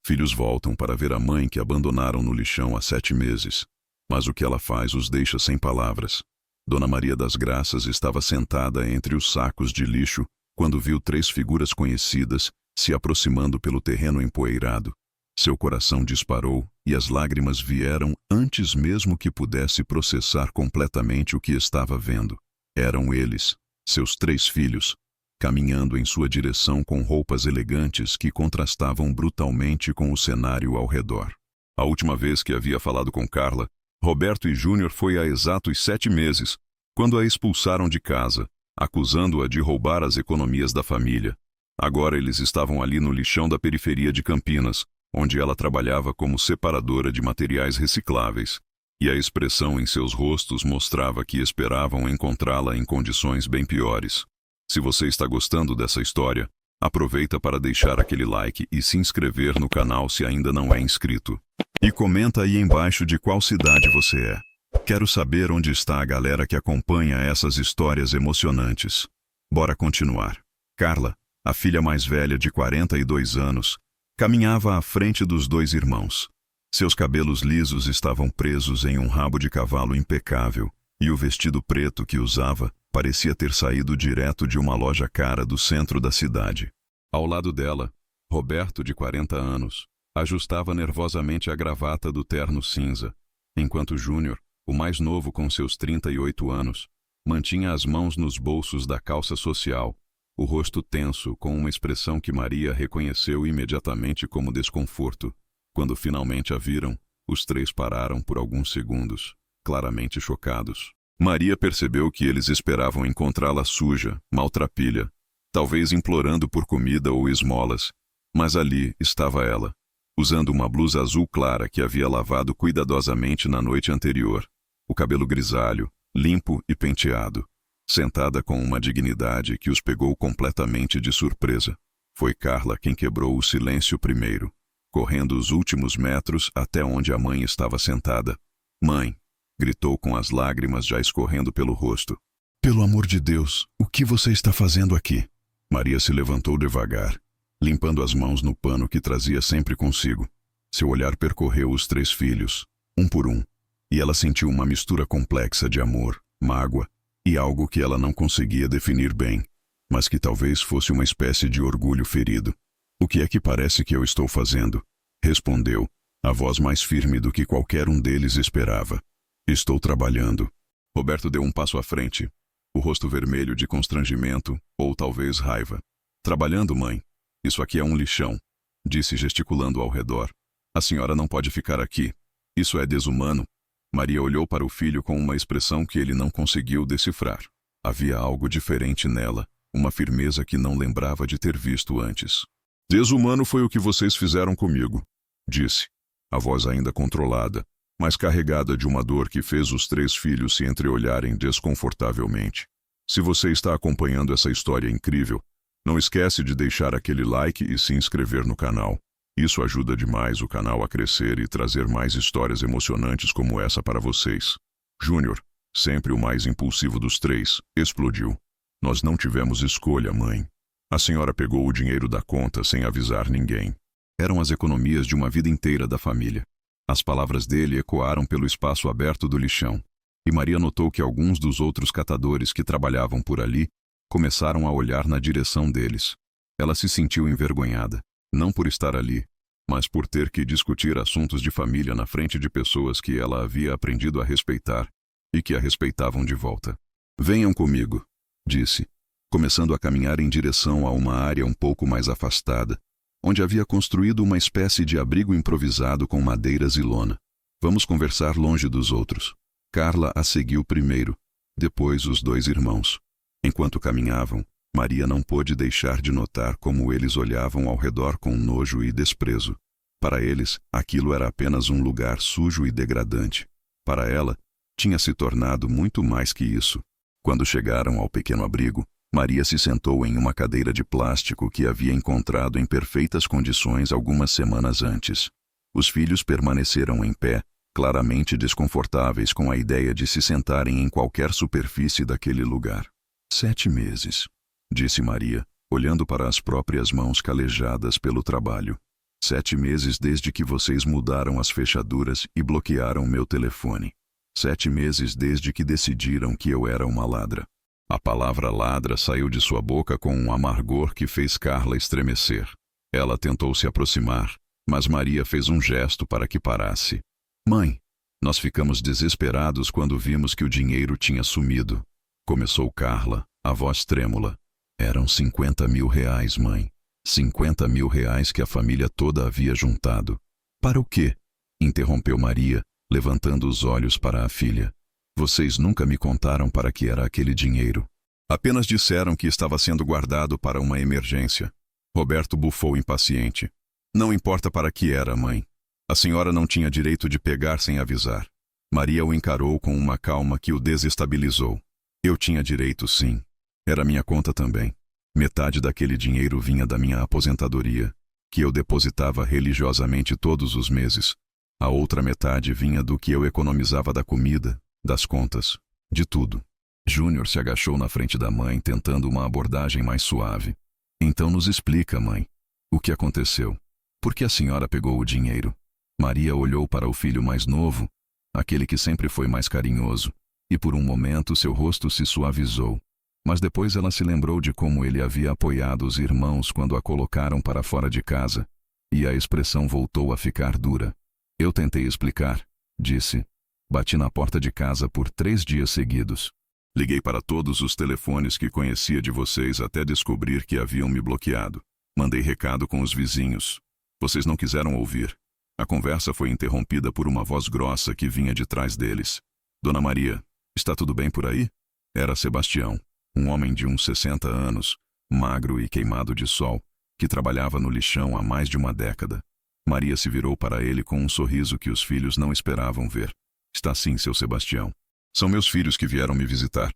Filhos voltam para ver a mãe que abandonaram no lixão há 7 meses. Mas o que ela faz os deixa sem palavras. Dona Maria das Graças estava sentada entre os sacos de lixo quando viu 3 figuras conhecidas se aproximando pelo terreno empoeirado. Seu coração disparou e as lágrimas vieram antes mesmo que pudesse processar completamente o que estava vendo. Eram eles, seus 3 filhos, caminhando em sua direção com roupas elegantes que contrastavam brutalmente com o cenário ao redor. A última vez que havia falado com Carla, Roberto e Júnior foi há exatos 7 meses, quando a expulsaram de casa, acusando-a de roubar as economias da família. Agora eles estavam ali no lixão da periferia de Campinas, onde ela trabalhava como separadora de materiais recicláveis, e a expressão em seus rostos mostrava que esperavam encontrá-la em condições bem piores. Se você está gostando dessa história, aproveita para deixar aquele like e se inscrever no canal se ainda não é inscrito. E comenta aí embaixo de qual cidade você é. Quero saber onde está a galera que acompanha essas histórias emocionantes. Bora continuar. Carla, a filha mais velha de 42 anos, caminhava à frente dos 2 irmãos. Seus cabelos lisos estavam presos em um rabo de cavalo impecável, e o vestido preto que usava parecia ter saído direto de uma loja cara do centro da cidade. Ao lado dela, Roberto, de 40 anos, ajustava nervosamente a gravata do terno cinza, enquanto Júnior, o mais novo com seus 38 anos, mantinha as mãos nos bolsos da calça social, o rosto tenso com uma expressão que Maria reconheceu imediatamente como desconforto. Quando finalmente a viram, os 3 pararam por alguns segundos, claramente chocados. Maria percebeu que eles esperavam encontrá-la suja, maltrapilha, talvez implorando por comida ou esmolas, mas ali estava ela, usando uma blusa azul clara que havia lavado cuidadosamente na noite anterior, o cabelo grisalho, limpo e penteado, sentada com uma dignidade que os pegou completamente de surpresa. Foi Carla quem quebrou o silêncio primeiro, correndo os últimos metros até onde a mãe estava sentada. "Mãe!" gritou com as lágrimas já escorrendo pelo rosto. "Pelo amor de Deus, o que você está fazendo aqui?" Maria se levantou devagar, limpando as mãos no pano que trazia sempre consigo. Seu olhar percorreu os 3 filhos, um por um, e ela sentiu uma mistura complexa de amor, mágoa e algo que ela não conseguia definir bem, mas que talvez fosse uma espécie de orgulho ferido. "O que é que parece que eu estou fazendo?" respondeu, a voz mais firme do que qualquer um deles esperava. "Estou trabalhando." Roberto deu um passo à frente, o rosto vermelho de constrangimento ou talvez raiva. "Trabalhando, mãe? Isso aqui é um lixão", disse gesticulando ao redor. "A senhora não pode ficar aqui. Isso é desumano." Maria olhou para o filho com uma expressão que ele não conseguiu decifrar. Havia algo diferente nela, uma firmeza que não lembrava de ter visto antes. "Desumano foi o que vocês fizeram comigo", disse, a voz ainda controlada, mas carregada de uma dor que fez os 3 filhos se entreolharem desconfortavelmente. Se você está acompanhando essa história incrível, não esquece de deixar aquele like e se inscrever no canal. Isso ajuda demais o canal a crescer e trazer mais histórias emocionantes como essa para vocês. Júnior, sempre o mais impulsivo dos 3, explodiu. "Nós não tivemos escolha, mãe. A senhora pegou o dinheiro da conta sem avisar ninguém. Eram as economias de uma vida inteira da família." As palavras dele ecoaram pelo espaço aberto do lixão, e Maria notou que alguns dos outros catadores que trabalhavam por ali começaram a olhar na direção deles. Ela se sentiu envergonhada, não por estar ali, mas por ter que discutir assuntos de família na frente de pessoas que ela havia aprendido a respeitar e que a respeitavam de volta. "Venham comigo", disse, começando a caminhar em direção a uma área um pouco mais afastada, onde havia construído uma espécie de abrigo improvisado com madeiras e lona. "Vamos conversar longe dos outros." Carla a seguiu primeiro, depois os 2 irmãos. Enquanto caminhavam, Maria não pôde deixar de notar como eles olhavam ao redor com nojo e desprezo. Para eles, aquilo era apenas um lugar sujo e degradante. Para ela, tinha se tornado muito mais que isso. Quando chegaram ao pequeno abrigo, Maria se sentou em uma cadeira de plástico que havia encontrado em perfeitas condições algumas semanas antes. Os filhos permaneceram em pé, claramente desconfortáveis com a ideia de se sentarem em qualquer superfície daquele lugar. 7 meses, disse Maria, olhando para as próprias mãos calejadas pelo trabalho. 7 meses desde que vocês mudaram as fechaduras e bloquearam meu telefone. 7 meses desde que decidiram que eu era uma ladra. A palavra ladra saiu de sua boca com um amargor que fez Carla estremecer. Ela tentou se aproximar, mas Maria fez um gesto para que parasse. Mãe, nós ficamos desesperados quando vimos que o dinheiro tinha sumido. Começou Carla, a voz trêmula. Eram 50 mil reais, mãe. 50 mil reais que a família toda havia juntado. Para o quê? Interrompeu Maria, levantando os olhos para a filha. Vocês nunca me contaram para que era aquele dinheiro. Apenas disseram que estava sendo guardado para uma emergência. Roberto bufou impaciente. Não importa para que era, mãe. A senhora não tinha direito de pegar sem avisar. Maria o encarou com uma calma que o desestabilizou. Eu tinha direito, sim. Era minha conta também. Metade daquele dinheiro vinha da minha aposentadoria, que eu depositava religiosamente todos os meses. A outra metade vinha do que eu economizava da comida, das contas, de tudo. Júnior se agachou na frente da mãe, tentando uma abordagem mais suave. Então nos explica, mãe. O que aconteceu? Por que a senhora pegou o dinheiro? Maria olhou para o filho mais novo, aquele que sempre foi mais carinhoso, e por um momento seu rosto se suavizou. Mas depois ela se lembrou de como ele havia apoiado os irmãos quando a colocaram para fora de casa, e a expressão voltou a ficar dura. Eu tentei explicar, disse. Bati na porta de casa por 3 dias seguidos. Liguei para todos os telefones que conhecia de vocês até descobrir que haviam me bloqueado. Mandei recado com os vizinhos. Vocês não quiseram ouvir. A conversa foi interrompida por uma voz grossa que vinha de trás deles. Dona Maria, está tudo bem por aí? Era Sebastião, um homem de uns 60 anos, magro e queimado de sol, que trabalhava no lixão há mais de uma década. Maria se virou para ele com um sorriso que os filhos não esperavam ver. Está sim, seu Sebastião. São meus filhos que vieram me visitar.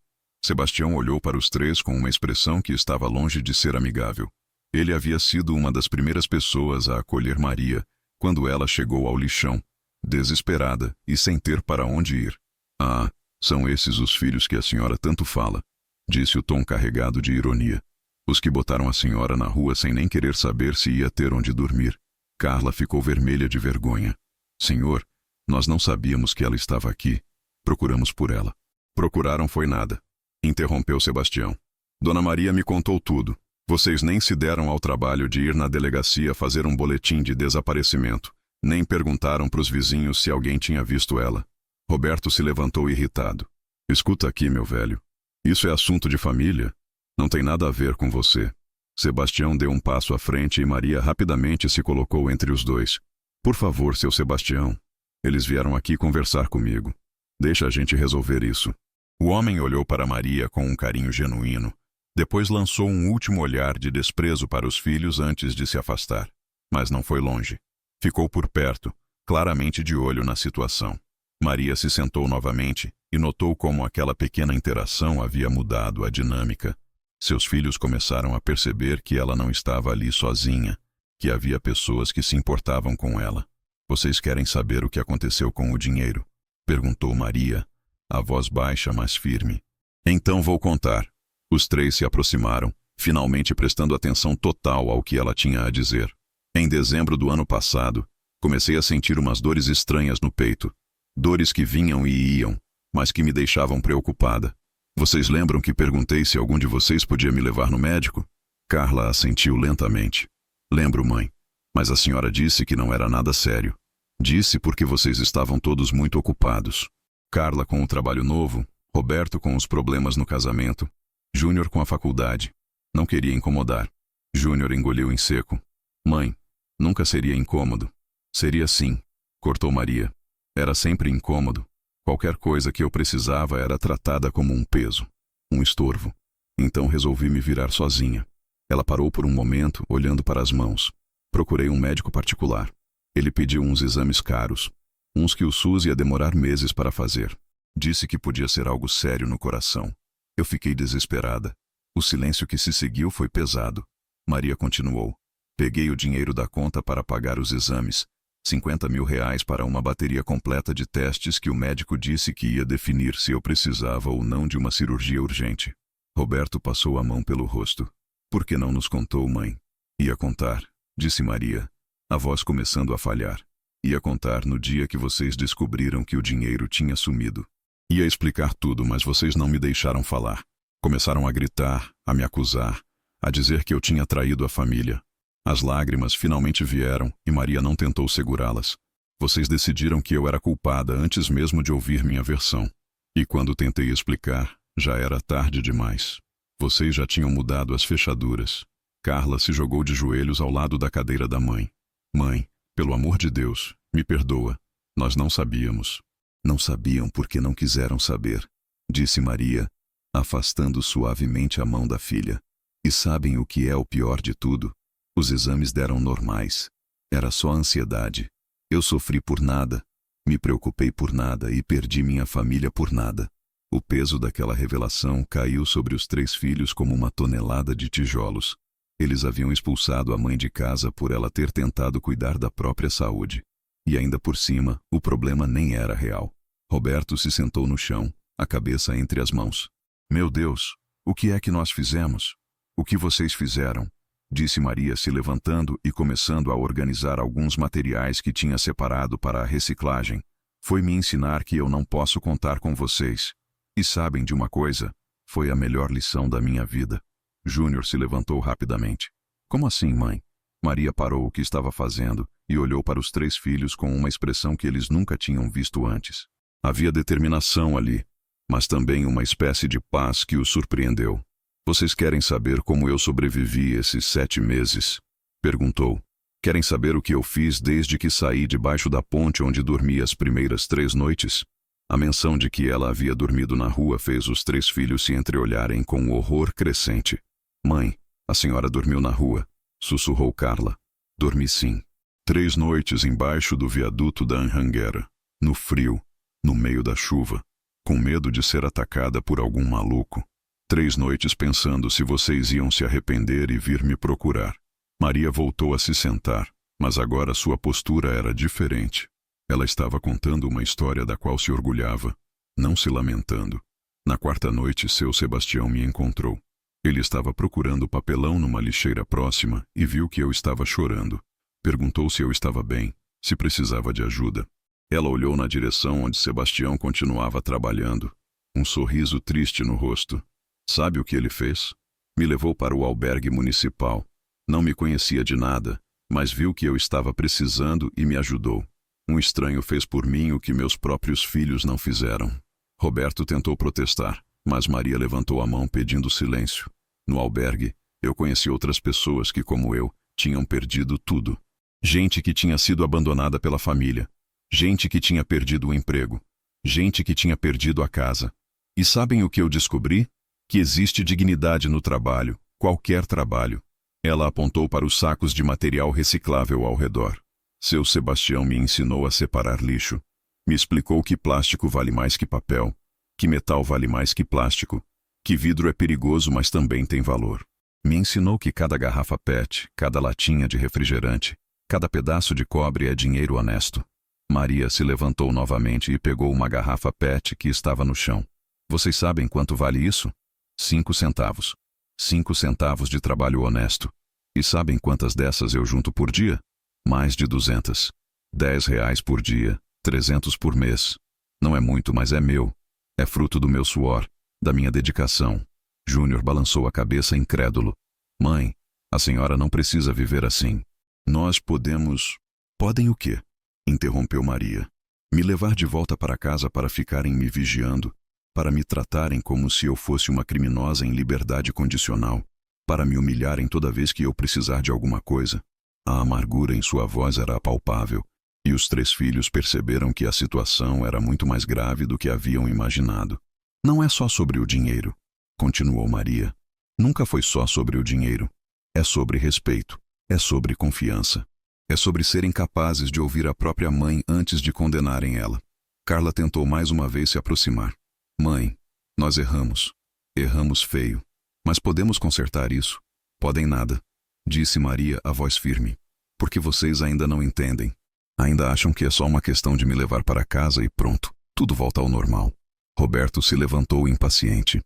Sebastião olhou para os 3 com uma expressão que estava longe de ser amigável. Ele havia sido uma das primeiras pessoas a acolher Maria quando ela chegou ao lixão, desesperada e sem ter para onde ir. Ah, são esses os filhos que a senhora tanto fala, disse o tom carregado de ironia. Os que botaram a senhora na rua sem nem querer saber se ia ter onde dormir. Carla ficou vermelha de vergonha. Senhor, nós não sabíamos que ela estava aqui. Procuramos por ela. Procuraram foi nada. Interrompeu Sebastião. Dona Maria me contou tudo. Vocês nem se deram ao trabalho de ir na delegacia fazer um boletim de desaparecimento. Nem perguntaram para os vizinhos se alguém tinha visto ela. Roberto se levantou irritado. Escuta aqui, meu velho. Isso é assunto de família. Não tem nada a ver com você. Sebastião deu um passo à frente e Maria rapidamente se colocou entre os dois. Por favor, seu Sebastião. Eles vieram aqui conversar comigo. Deixa a gente resolver isso. O homem olhou para Maria com um carinho genuíno. Depois lançou um último olhar de desprezo para os filhos antes de se afastar. Mas não foi longe. Ficou por perto, claramente de olho na situação. Maria se sentou novamente e notou como aquela pequena interação havia mudado a dinâmica. Seus filhos começaram a perceber que ela não estava ali sozinha, que havia pessoas que se importavam com ela. Vocês querem saber o que aconteceu com o dinheiro? Perguntou Maria, a voz baixa mas firme. Então vou contar. Os 3 se aproximaram, finalmente prestando atenção total ao que ela tinha a dizer. Em dezembro do ano passado, comecei a sentir umas dores estranhas no peito. Dores que vinham e iam, mas que me deixavam preocupada. Vocês lembram que perguntei se algum de vocês podia me levar no médico? Carla assentiu lentamente. Lembro, mãe. Mas a senhora disse que não era nada sério. Disse porque vocês estavam todos muito ocupados. Carla com o trabalho novo, Roberto com os problemas no casamento, Júnior com a faculdade. Não queria incomodar. Júnior engoliu em seco. Mãe, nunca seria incômodo. Seria sim, cortou Maria. Era sempre incômodo. Qualquer coisa que eu precisava era tratada como um peso, um estorvo. Então resolvi me virar sozinha. Ela parou por um momento, olhando para as mãos. Procurei um médico particular. Ele pediu uns exames caros, uns que o SUS ia demorar meses para fazer. Disse que podia ser algo sério no coração. Eu fiquei desesperada. O silêncio que se seguiu foi pesado. Maria continuou. Peguei o dinheiro da conta para pagar os exames. 50 mil reais para uma bateria completa de testes que o médico disse que ia definir se eu precisava ou não de uma cirurgia urgente. Roberto passou a mão pelo rosto. Por que não nos contou, mãe? Ia contar, disse Maria. A voz começando a falhar. Ia contar no dia que vocês descobriram que o dinheiro tinha sumido. Ia explicar tudo, mas vocês não me deixaram falar. Começaram a gritar, a me acusar, a dizer que eu tinha traído a família. As lágrimas finalmente vieram e Maria não tentou segurá-las. Vocês decidiram que eu era culpada antes mesmo de ouvir minha versão. E quando tentei explicar, já era tarde demais. Vocês já tinham mudado as fechaduras. Carla se jogou de joelhos ao lado da cadeira da mãe. Mãe, pelo amor de Deus, me perdoa. Nós não sabíamos. Não sabiam porque não quiseram saber, disse Maria, afastando suavemente a mão da filha. E sabem o que é o pior de tudo? Os exames deram normais. Era só ansiedade. Eu sofri por nada, me preocupei por nada e perdi minha família por nada. O peso daquela revelação caiu sobre os 3 filhos como uma tonelada de tijolos. Eles haviam expulsado a mãe de casa por ela ter tentado cuidar da própria saúde. E ainda por cima, o problema nem era real. Roberto se sentou no chão, a cabeça entre as mãos. Meu Deus, o que é que nós fizemos? O que vocês fizeram? Disse Maria se levantando e começando a organizar alguns materiais que tinha separado para a reciclagem. Foi me ensinar que eu não posso contar com vocês. E sabem de uma coisa? Foi a melhor lição da minha vida. Júnior se levantou rapidamente. Como assim, mãe? Maria parou o que estava fazendo e olhou para os 3 filhos com uma expressão que eles nunca tinham visto antes. Havia determinação ali, mas também uma espécie de paz que os surpreendeu. Vocês querem saber como eu sobrevivi esses 7 meses? Perguntou. Querem saber o que eu fiz desde que saí debaixo da ponte onde dormi as primeiras 3 noites? A menção de que ela havia dormido na rua fez os 3 filhos se entreolharem com horror crescente. Mãe, a senhora dormiu na rua, sussurrou Carla. Dormi sim. 3 noites embaixo do viaduto da Anhanguera, no frio, no meio da chuva, com medo de ser atacada por algum maluco. 3 noites pensando se vocês iam se arrepender e vir me procurar. Maria voltou a se sentar, mas agora sua postura era diferente. Ela estava contando uma história da qual se orgulhava, não se lamentando. Na 4ª noite, seu Sebastião me encontrou. Ele estava procurando papelão numa lixeira próxima e viu que eu estava chorando. Perguntou se eu estava bem, se precisava de ajuda. Ela olhou na direção onde Sebastião continuava trabalhando, um sorriso triste no rosto. Sabe o que ele fez? Me levou para o albergue municipal. Não me conhecia de nada, mas viu que eu estava precisando e me ajudou. Um estranho fez por mim o que meus próprios filhos não fizeram. Roberto tentou protestar, mas Maria levantou a mão pedindo silêncio. No albergue, eu conheci outras pessoas que, como eu, tinham perdido tudo. Gente que tinha sido abandonada pela família. Gente que tinha perdido o emprego. Gente que tinha perdido a casa. E sabem o que eu descobri? Que existe dignidade no trabalho, qualquer trabalho. Ela apontou para os sacos de material reciclável ao redor. Seu Sebastião me ensinou a separar lixo. Me explicou que plástico vale mais que papel, que metal vale mais que plástico, que vidro é perigoso, mas também tem valor. Me ensinou que cada garrafa PET, cada latinha de refrigerante, cada pedaço de cobre é dinheiro honesto. Maria se levantou novamente e pegou uma garrafa PET que estava no chão. Vocês sabem quanto vale isso? 5 centavos. 5 centavos de trabalho honesto. E sabem quantas dessas eu junto por dia? Mais de 200. R$ 10 por dia, 300 por mês. Não é muito, mas é meu. É fruto do meu suor, da minha dedicação. Júnior balançou a cabeça incrédulo. Mãe, a senhora não precisa viver assim. Nós podemos... Podem o quê? Interrompeu Maria. Me levar de volta para casa para ficarem me vigiando, para me tratarem como se eu fosse uma criminosa em liberdade condicional, para me humilharem toda vez que eu precisar de alguma coisa. A amargura em sua voz era palpável, e os 3 filhos perceberam que a situação era muito mais grave do que haviam imaginado. Não é só sobre o dinheiro, continuou Maria. Nunca foi só sobre o dinheiro. É sobre respeito, é sobre confiança. É sobre serem capazes de ouvir a própria mãe antes de condenarem ela. Carla tentou mais uma vez se aproximar. Mãe, nós erramos. Erramos feio. Mas podemos consertar isso? Podem nada, disse Maria, a voz firme. Porque vocês ainda não entendem. Ainda acham que é só uma questão de me levar para casa e pronto, tudo volta ao normal. Roberto se levantou impaciente.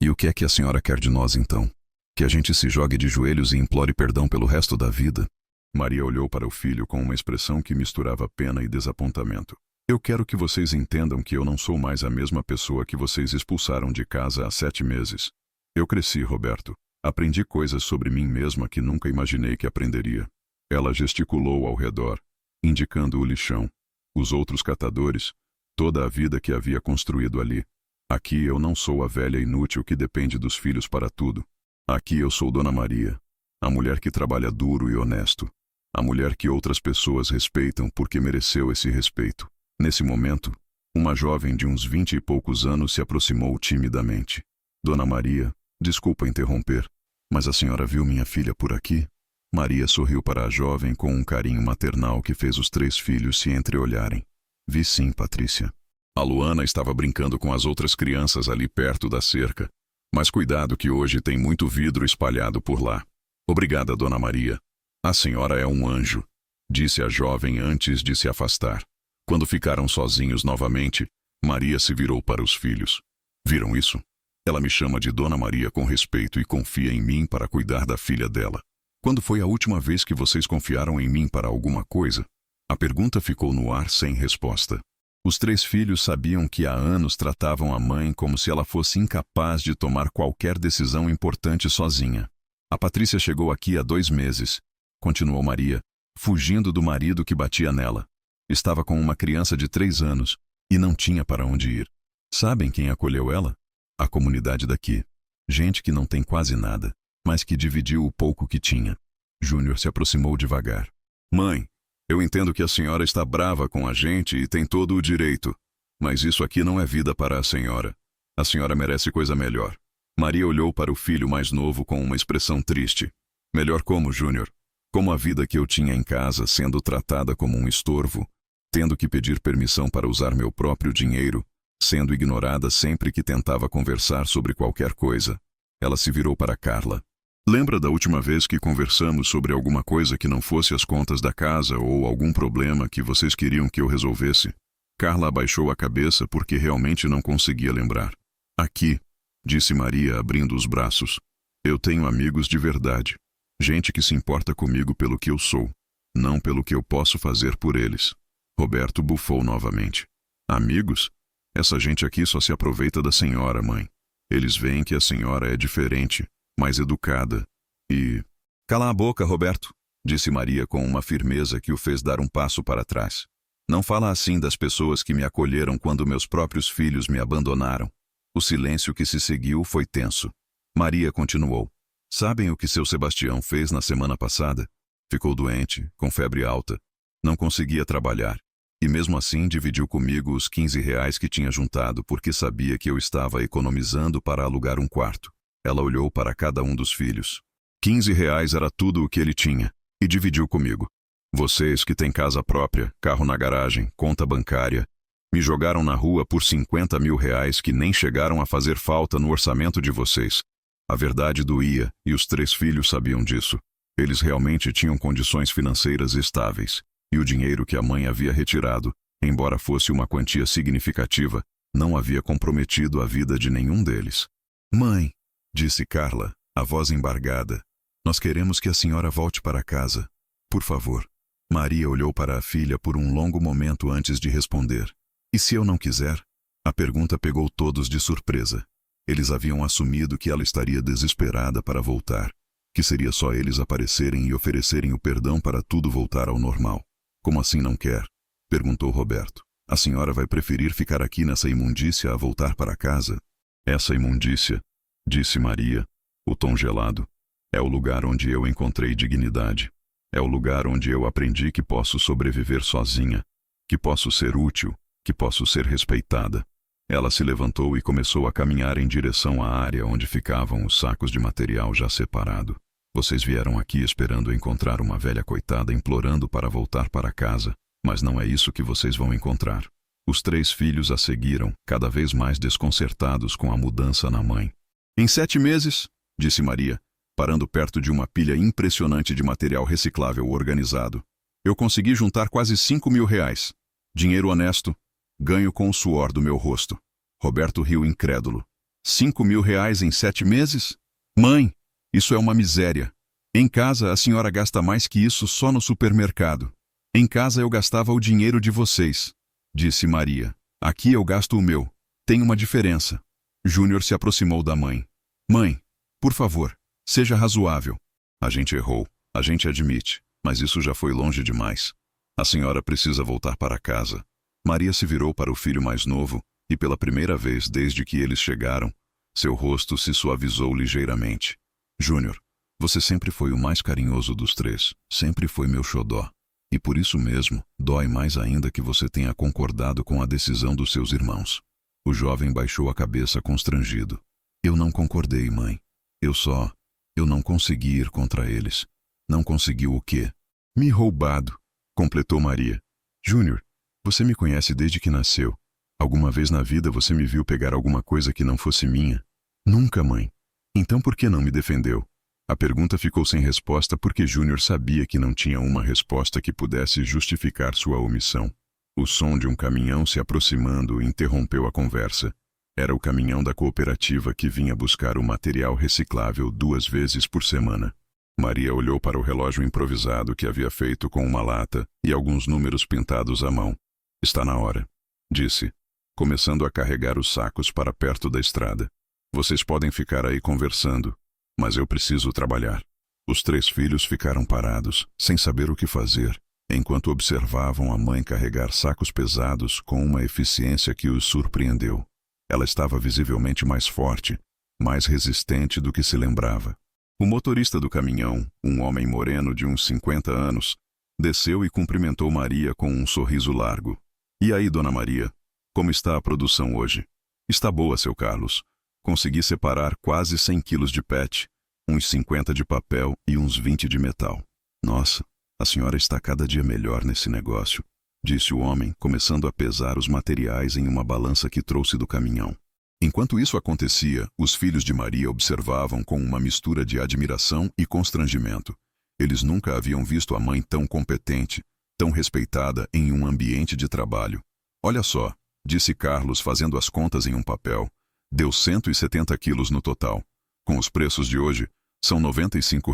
E o que é que a senhora quer de nós então? Que a gente se jogue de joelhos e implore perdão pelo resto da vida? Maria olhou para o filho com uma expressão que misturava pena e desapontamento. Eu quero que vocês entendam que eu não sou mais a mesma pessoa que vocês expulsaram de casa há 7 meses. Eu cresci, Roberto. Aprendi coisas sobre mim mesma que nunca imaginei que aprenderia. Ela gesticulou ao redor, indicando o lixão, os outros catadores, toda a vida que havia construído ali. Aqui eu não sou a velha inútil que depende dos filhos para tudo. Aqui eu sou Dona Maria, a mulher que trabalha duro e honesto, a mulher que outras pessoas respeitam porque mereceu esse respeito. Nesse momento, uma jovem de uns 20 e poucos anos se aproximou timidamente. Dona Maria, desculpa interromper, mas a senhora viu minha filha por aqui? Maria sorriu para a jovem com um carinho maternal que fez os 3 filhos se entreolharem. Vi sim, Patrícia. A Luana estava brincando com as outras crianças ali perto da cerca. Mas cuidado que hoje tem muito vidro espalhado por lá. Obrigada, Dona Maria. A senhora é um anjo, disse a jovem antes de se afastar. Quando ficaram sozinhos novamente, Maria se virou para os filhos. Viram isso? Ela me chama de Dona Maria com respeito e confia em mim para cuidar da filha dela. Quando foi a última vez que vocês confiaram em mim para alguma coisa? A pergunta ficou no ar sem resposta. Os 3 filhos sabiam que há anos tratavam a mãe como se ela fosse incapaz de tomar qualquer decisão importante sozinha. A Patrícia chegou aqui há 2 meses, continuou Maria, fugindo do marido que batia nela. Estava com uma criança de 3 anos e não tinha para onde ir. Sabem quem acolheu ela? A comunidade daqui. Gente que não tem quase nada, mas que dividiu o pouco que tinha. Júnior se aproximou devagar. Mãe, eu entendo que a senhora está brava com a gente e tem todo o direito, mas isso aqui não é vida para a senhora. A senhora merece coisa melhor. Maria olhou para o filho mais novo com uma expressão triste. Melhor como, Júnior? Como a vida que eu tinha em casa, sendo tratada como um estorvo, tendo que pedir permissão para usar meu próprio dinheiro, sendo ignorada sempre que tentava conversar sobre qualquer coisa. Ela se virou para Carla. Lembra da última vez que conversamos sobre alguma coisa que não fosse as contas da casa ou algum problema que vocês queriam que eu resolvesse? Carla abaixou a cabeça porque realmente não conseguia lembrar. Aqui, disse Maria abrindo os braços. Eu tenho amigos de verdade. Gente que se importa comigo pelo que eu sou, não pelo que eu posso fazer por eles. Roberto bufou novamente. Amigos? Essa gente aqui só se aproveita da senhora, mãe. Eles veem que a senhora é diferente, mais educada e... Cala a boca, Roberto, disse Maria com uma firmeza que o fez dar um passo para trás. Não fala assim das pessoas que me acolheram quando meus próprios filhos me abandonaram. O silêncio que se seguiu foi tenso. Maria continuou. Sabem o que seu Sebastião fez na semana passada? Ficou doente, com febre alta. Não conseguia trabalhar. E mesmo assim dividiu comigo os 15 reais que tinha juntado porque sabia que eu estava economizando para alugar um quarto. Ela olhou para cada um dos filhos. 15 reais era tudo o que ele tinha, e dividiu comigo. Vocês que têm casa própria, carro na garagem, conta bancária, me jogaram na rua por 50 mil reais que nem chegaram a fazer falta no orçamento de vocês. A verdade doía, e os 3 filhos sabiam disso. Eles realmente tinham condições financeiras estáveis, e o dinheiro que a mãe havia retirado, embora fosse uma quantia significativa, não havia comprometido a vida de nenhum deles. Mãe, disse Carla, a voz embargada, nós queremos que a senhora volte para casa. Por favor. Maria olhou para a filha por um longo momento antes de responder. E se eu não quiser? A pergunta pegou todos de surpresa. Eles haviam assumido que ela estaria desesperada para voltar, que seria só eles aparecerem e oferecerem o perdão para tudo voltar ao normal. Como assim não quer? Perguntou Roberto. A senhora vai preferir ficar aqui nessa imundícia a voltar para casa? Essa imundícia, disse Maria, o tom gelado, é o lugar onde eu encontrei dignidade. É o lugar onde eu aprendi que posso sobreviver sozinha, que posso ser útil, que posso ser respeitada. Ela se levantou e começou a caminhar em direção à área onde ficavam os sacos de material já separado. Vocês vieram aqui esperando encontrar uma velha coitada implorando para voltar para casa, mas não é isso que vocês vão encontrar. Os 3 filhos a seguiram, cada vez mais desconcertados com a mudança na mãe. Em 7 meses, disse Maria, parando perto de uma pilha impressionante de material reciclável organizado, eu consegui juntar quase 5 mil reais. Dinheiro honesto, ganho com o suor do meu rosto. Roberto riu incrédulo. 5 mil reais em 7 meses? Mãe, isso é uma miséria. Em casa, a senhora gasta mais que isso só no supermercado. Em casa eu gastava o dinheiro de vocês, disse Maria. Aqui eu gasto o meu. Tem uma diferença. Júnior se aproximou da mãe. Mãe, por favor, seja razoável. A gente errou, a gente admite, mas isso já foi longe demais. A senhora precisa voltar para casa. Maria se virou para o filho mais novo e pela primeira vez desde que eles chegaram, seu rosto se suavizou ligeiramente. Júnior, você sempre foi o mais carinhoso dos três, sempre foi meu xodó. E por isso mesmo, dói mais ainda que você tenha concordado com a decisão dos seus irmãos. O jovem baixou a cabeça constrangido. Eu não concordei, mãe. Eu não consegui ir contra eles. Não conseguiu o quê? Me roubado, completou Maria. Júnior, você me conhece desde que nasceu. Alguma vez na vida você me viu pegar alguma coisa que não fosse minha? Nunca, mãe. Então por que não me defendeu? A pergunta ficou sem resposta porque Júnior sabia que não tinha uma resposta que pudesse justificar sua omissão. O som de um caminhão se aproximando interrompeu a conversa. Era o caminhão da cooperativa que vinha buscar o material reciclável 2 vezes por semana. Maria olhou para o relógio improvisado que havia feito com uma lata e alguns números pintados à mão. Está na hora, disse, começando a carregar os sacos para perto da estrada. Vocês podem ficar aí conversando, mas eu preciso trabalhar. Os 3 filhos ficaram parados, sem saber o que fazer, enquanto observavam a mãe carregar sacos pesados com uma eficiência que os surpreendeu. Ela estava visivelmente mais forte, mais resistente do que se lembrava. O motorista do caminhão, um homem moreno de uns 50 anos, desceu e cumprimentou Maria com um sorriso largo. E aí, dona Maria, como está a produção hoje? Está boa, seu Carlos. Consegui separar quase 100 quilos de PET, uns 50 de papel e uns 20 de metal. Nossa, a senhora está cada dia melhor nesse negócio, disse o homem, começando a pesar os materiais em uma balança que trouxe do caminhão. Enquanto isso acontecia, os filhos de Maria observavam com uma mistura de admiração e constrangimento. Eles nunca haviam visto a mãe tão competente, tão respeitada em um ambiente de trabalho. Olha só, disse Carlos fazendo as contas em um papel. Deu 170 quilos no total. Com os preços de hoje, são R$ 95.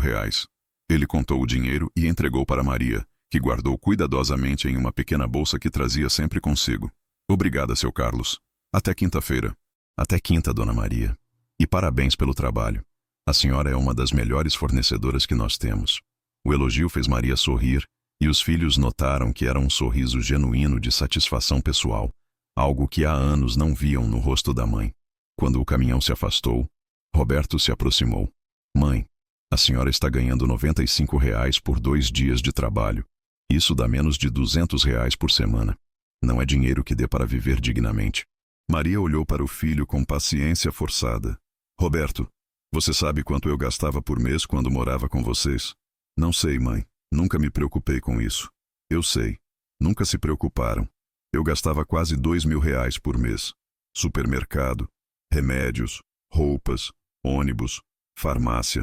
Ele contou o dinheiro e entregou para Maria, que guardou cuidadosamente em uma pequena bolsa que trazia sempre consigo. Obrigada, seu Carlos. Até quinta-feira. Até quinta, dona Maria. E parabéns pelo trabalho. A senhora é uma das melhores fornecedoras que nós temos. O elogio fez Maria sorrir, e os filhos notaram que era um sorriso genuíno de satisfação pessoal, algo que há anos não viam no rosto da mãe. Quando o caminhão se afastou, Roberto se aproximou. Mãe, a senhora está ganhando R$ 95 por 2 dias de trabalho. Isso dá menos de R$ 200 por semana. Não é dinheiro que dê para viver dignamente. Maria olhou para o filho com paciência forçada. Roberto, você sabe quanto eu gastava por mês quando morava com vocês? Não sei, mãe. Nunca me preocupei com isso. Eu sei. Nunca se preocuparam. Eu gastava quase R$ 2.000 por mês. Supermercado, remédios, roupas, ônibus, farmácia.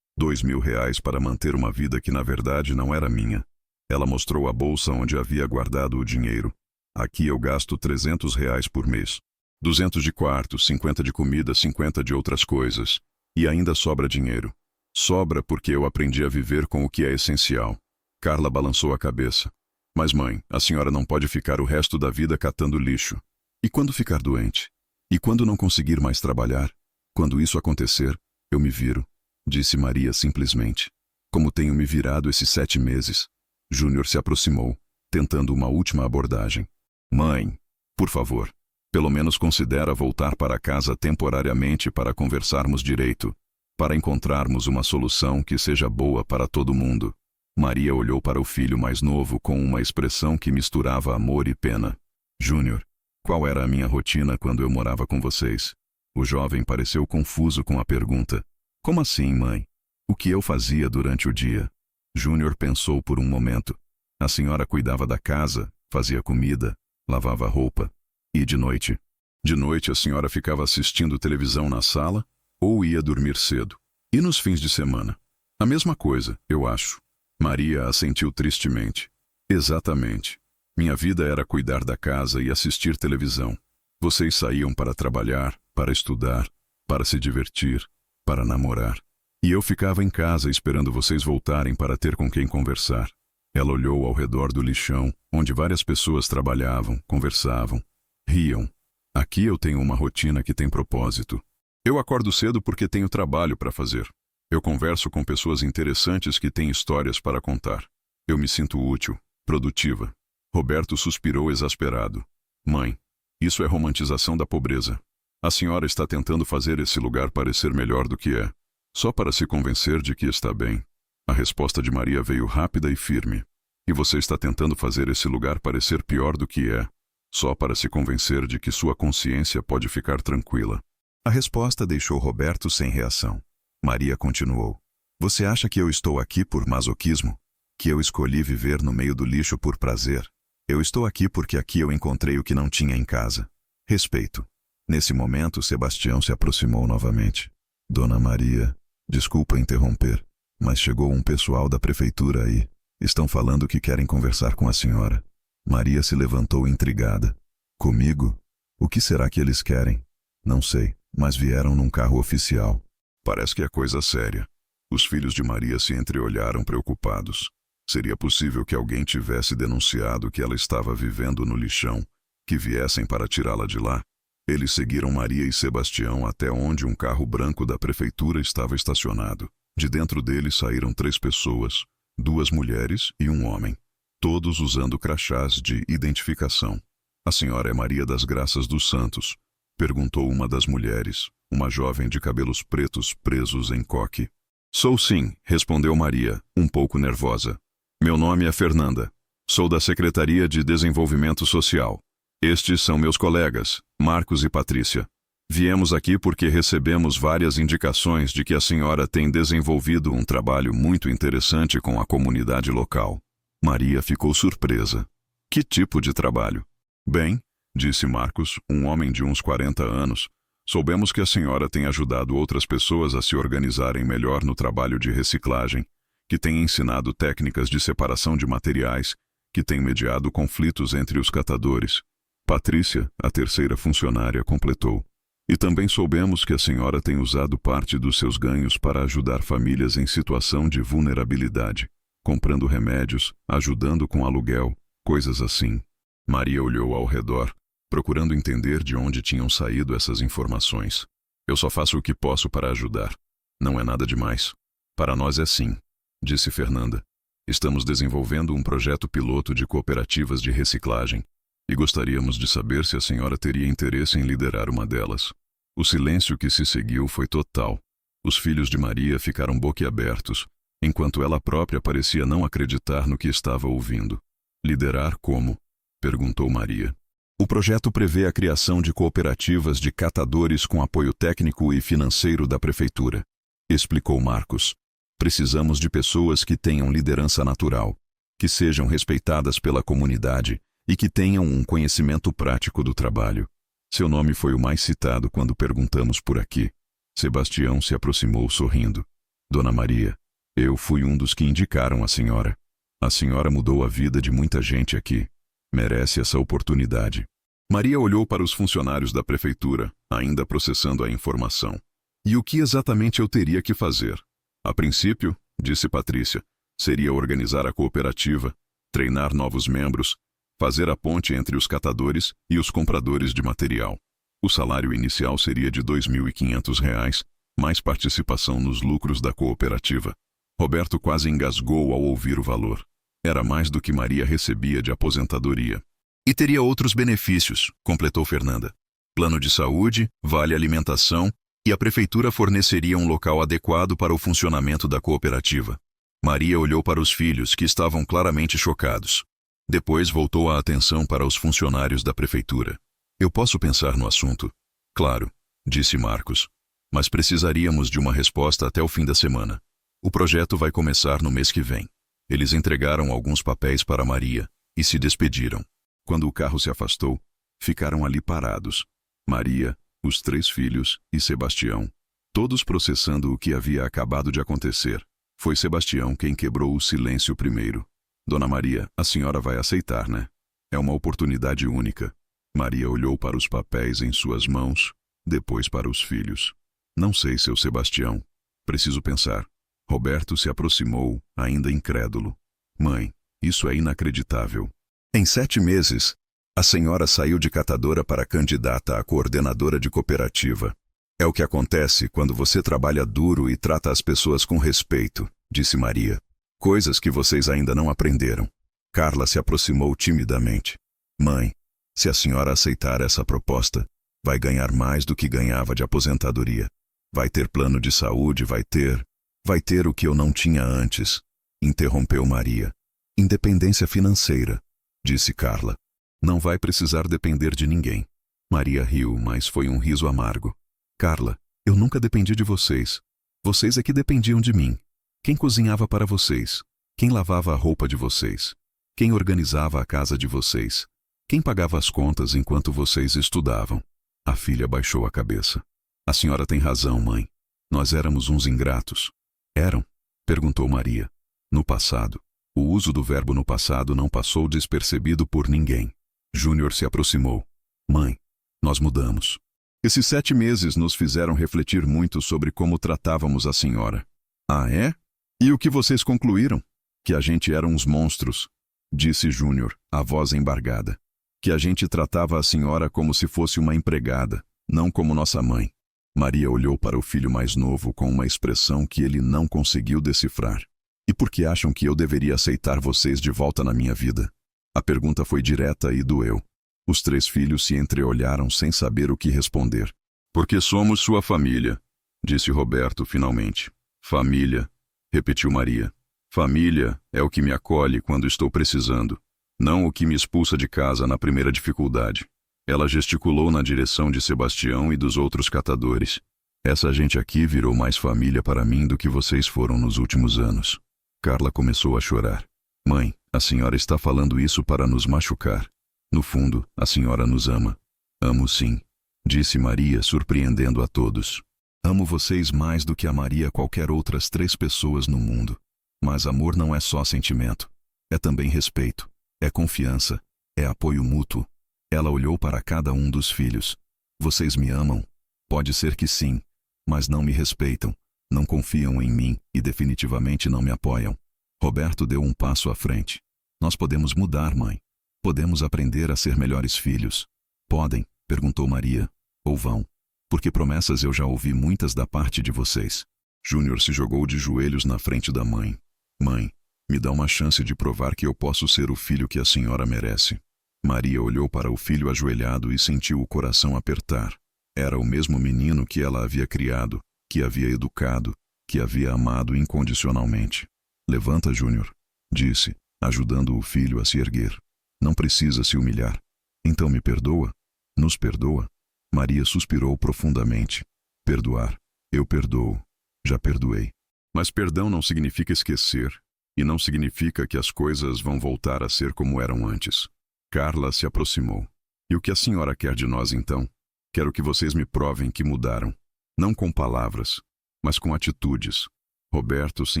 R$ 2.000 para manter uma vida que na verdade não era minha. Ela mostrou a bolsa onde havia guardado o dinheiro. Aqui eu gasto R$ 300 por mês. 200 de quarto, 50 de comida, 50 de outras coisas. E ainda sobra dinheiro. Sobra porque eu aprendi a viver com o que é essencial. Carla balançou a cabeça. Mas mãe, a senhora não pode ficar o resto da vida catando lixo. E quando ficar doente? E quando não conseguir mais trabalhar? Quando isso acontecer, eu me viro, disse Maria simplesmente. Como tenho me virado esses 7 meses? Júnior se aproximou, tentando uma última abordagem. Mãe, por favor, pelo menos considera voltar para casa temporariamente para conversarmos direito, para encontrarmos uma solução que seja boa para todo mundo. Maria olhou para o filho mais novo com uma expressão que misturava amor e pena. Júnior, qual era a minha rotina quando eu morava com vocês? O jovem pareceu confuso com a pergunta. Como assim, mãe? O que eu fazia durante o dia? Júnior pensou por um momento. A senhora cuidava da casa, fazia comida, lavava roupa. E de noite? De noite a senhora ficava assistindo televisão na sala ou ia dormir cedo. E nos fins de semana? A mesma coisa, eu acho. Maria assentiu tristemente. Exatamente. Minha vida era cuidar da casa e assistir televisão. Vocês saíam para trabalhar, para estudar, para se divertir, para namorar. E eu ficava em casa esperando vocês voltarem para ter com quem conversar. Ela olhou ao redor do lixão, onde várias pessoas trabalhavam, conversavam, riam. Aqui eu tenho uma rotina que tem propósito. Eu acordo cedo porque tenho trabalho para fazer. Eu converso com pessoas interessantes que têm histórias para contar. Eu me sinto útil, produtiva. Roberto suspirou exasperado. Mãe, isso é romantização da pobreza. A senhora está tentando fazer esse lugar parecer melhor do que é, só para se convencer de que está bem. A resposta de Maria veio rápida e firme. E você está tentando fazer esse lugar parecer pior do que é, só para se convencer de que sua consciência pode ficar tranquila. A resposta deixou Roberto sem reação. Maria continuou. Você acha que eu estou aqui por masoquismo? Que eu escolhi viver no meio do lixo por prazer? Eu estou aqui porque aqui eu encontrei o que não tinha em casa. Respeito. Nesse momento, Sebastião se aproximou novamente. Dona Maria, desculpa interromper, mas chegou um pessoal da prefeitura aí. Estão falando que querem conversar com a senhora. Maria se levantou intrigada. Comigo? O que será que eles querem? Não sei, mas vieram num carro oficial. Parece que é coisa séria. Os filhos de Maria se entreolharam preocupados. Seria possível que alguém tivesse denunciado que ela estava vivendo no lixão, que viessem para tirá-la de lá? Eles seguiram Maria e Sebastião até onde um carro branco da prefeitura estava estacionado. De dentro dele saíram 3 pessoas, 2 mulheres e um homem, todos usando crachás de identificação. A senhora é Maria das Graças dos Santos? Perguntou uma das mulheres, uma jovem de cabelos pretos presos em coque. Sou sim, respondeu Maria, um pouco nervosa. Meu nome é Fernanda. Sou da Secretaria de Desenvolvimento Social. Estes são meus colegas, Marcos e Patrícia. Viemos aqui porque recebemos várias indicações de que a senhora tem desenvolvido um trabalho muito interessante com a comunidade local. Maria ficou surpresa. Que tipo de trabalho? Bem, disse Marcos, um homem de uns 40 anos, soubemos que a senhora tem ajudado outras pessoas a se organizarem melhor no trabalho de reciclagem, que tem ensinado técnicas de separação de materiais, que tem mediado conflitos entre os catadores. Patrícia, a terceira funcionária, completou. E também soubemos que a senhora tem usado parte dos seus ganhos para ajudar famílias em situação de vulnerabilidade, comprando remédios, ajudando com aluguel, coisas assim. Maria olhou ao redor, procurando entender de onde tinham saído essas informações. Eu só faço o que posso para ajudar. Não é nada demais. Para nós é sim, disse Fernanda. Estamos desenvolvendo um projeto piloto de cooperativas de reciclagem e gostaríamos de saber se a senhora teria interesse em liderar uma delas. O silêncio que se seguiu foi total. Os filhos de Maria ficaram boquiabertos, enquanto ela própria parecia não acreditar no que estava ouvindo. Liderar como? Perguntou Maria. O projeto prevê a criação de cooperativas de catadores com apoio técnico e financeiro da prefeitura, explicou Marcos. Precisamos de pessoas que tenham liderança natural, que sejam respeitadas pela comunidade e que tenham um conhecimento prático do trabalho. Seu nome foi o mais citado quando perguntamos por aqui. Sebastião se aproximou sorrindo. Dona Maria, eu fui um dos que indicaram a senhora. A senhora mudou a vida de muita gente aqui. Merece essa oportunidade. Maria olhou para os funcionários da prefeitura, ainda processando a informação. E o que exatamente eu teria que fazer? A princípio, disse Patrícia, seria organizar a cooperativa, treinar novos membros, fazer a ponte entre os catadores e os compradores de material. O salário inicial seria de R$ 2.500, mais participação nos lucros da cooperativa. Roberto quase engasgou ao ouvir o valor. Era mais do que Maria recebia de aposentadoria. E teria outros benefícios, completou Fernanda. Plano de saúde, vale alimentação, e a prefeitura forneceria um local adequado para o funcionamento da cooperativa. Maria olhou para os filhos, que estavam claramente chocados. Depois voltou a atenção para os funcionários da prefeitura. Eu posso pensar no assunto? Claro, disse Marcos. Mas precisaríamos de uma resposta até o fim da semana. O projeto vai começar no mês que vem. Eles entregaram alguns papéis para Maria e se despediram. Quando o carro se afastou, ficaram ali parados. Maria, os 3 filhos e Sebastião, todos processando o que havia acabado de acontecer. Foi Sebastião quem quebrou o silêncio primeiro. Dona Maria, a senhora vai aceitar, né? É uma oportunidade única. Maria olhou para os papéis em suas mãos, depois para os filhos. Não sei, seu Sebastião. Preciso pensar. Roberto se aproximou, ainda incrédulo. Mãe, isso é inacreditável. Em 7 meses, a senhora saiu de catadora para candidata a coordenadora de cooperativa. É o que acontece quando você trabalha duro e trata as pessoas com respeito, disse Maria. Coisas que vocês ainda não aprenderam. Carla se aproximou timidamente. Mãe, se a senhora aceitar essa proposta, vai ganhar mais do que ganhava de aposentadoria. Vai ter plano de saúde, vai ter o que eu não tinha antes, interrompeu Maria. Independência financeira, disse Carla. Não vai precisar depender de ninguém. Maria riu, mas foi um riso amargo. Carla, eu nunca dependi de vocês. Vocês é que dependiam de mim. Quem cozinhava para vocês? Quem lavava a roupa de vocês? Quem organizava a casa de vocês? Quem pagava as contas enquanto vocês estudavam? A filha baixou a cabeça. A senhora tem razão, mãe. Nós éramos uns ingratos. Eram? Perguntou Maria. No passado. O uso do verbo no passado não passou despercebido por ninguém. Júnior se aproximou. Mãe, nós mudamos. Esses 7 meses nos fizeram refletir muito sobre como tratávamos a senhora. Ah, é? E o que vocês concluíram? Que a gente era uns monstros, disse Júnior, a voz embargada. Que a gente tratava a senhora como se fosse uma empregada, não como nossa mãe. Maria olhou para o filho mais novo com uma expressão que ele não conseguiu decifrar. E por que acham que eu deveria aceitar vocês de volta na minha vida? A pergunta foi direta e doeu. Os 3 filhos se entreolharam sem saber o que responder. Porque somos sua família, disse Roberto finalmente. Família, repetiu Maria. Família é o que me acolhe quando estou precisando, não o que me expulsa de casa na primeira dificuldade. Ela gesticulou na direção de Sebastião e dos outros catadores. Essa gente aqui virou mais família para mim do que vocês foram nos últimos anos. Carla começou a chorar. Mãe, a senhora está falando isso para nos machucar. No fundo, a senhora nos ama. Amo sim, disse Maria, surpreendendo a todos. Amo vocês mais do que amaria qualquer outras 3 pessoas no mundo. Mas amor não é só sentimento. É também respeito. É confiança. É apoio mútuo. Ela olhou para cada um dos filhos. Vocês me amam? Pode ser que sim, mas não me respeitam, não confiam em mim e definitivamente não me apoiam. Roberto deu um passo à frente. Nós podemos mudar, mãe. Podemos aprender a ser melhores filhos. Podem? Perguntou Maria. Ou vão? Porque promessas eu já ouvi muitas da parte de vocês. Júnior se jogou de joelhos na frente da mãe. Mãe, me dá uma chance de provar que eu posso ser o filho que a senhora merece. Maria olhou para o filho ajoelhado e sentiu o coração apertar. Era o mesmo menino que ela havia criado, que havia educado, que havia amado incondicionalmente. Levanta, Júnior, disse, ajudando o filho a se erguer. Não precisa se humilhar. Então me perdoa? Nos perdoa? Maria suspirou profundamente. Perdoar. Eu perdoo. Já perdoei. Mas perdão não significa esquecer, e não significa que as coisas vão voltar a ser como eram antes. Carla se aproximou. E o que a senhora quer de nós, então? Quero que vocês me provem que mudaram. Não com palavras, mas com atitudes. Roberto se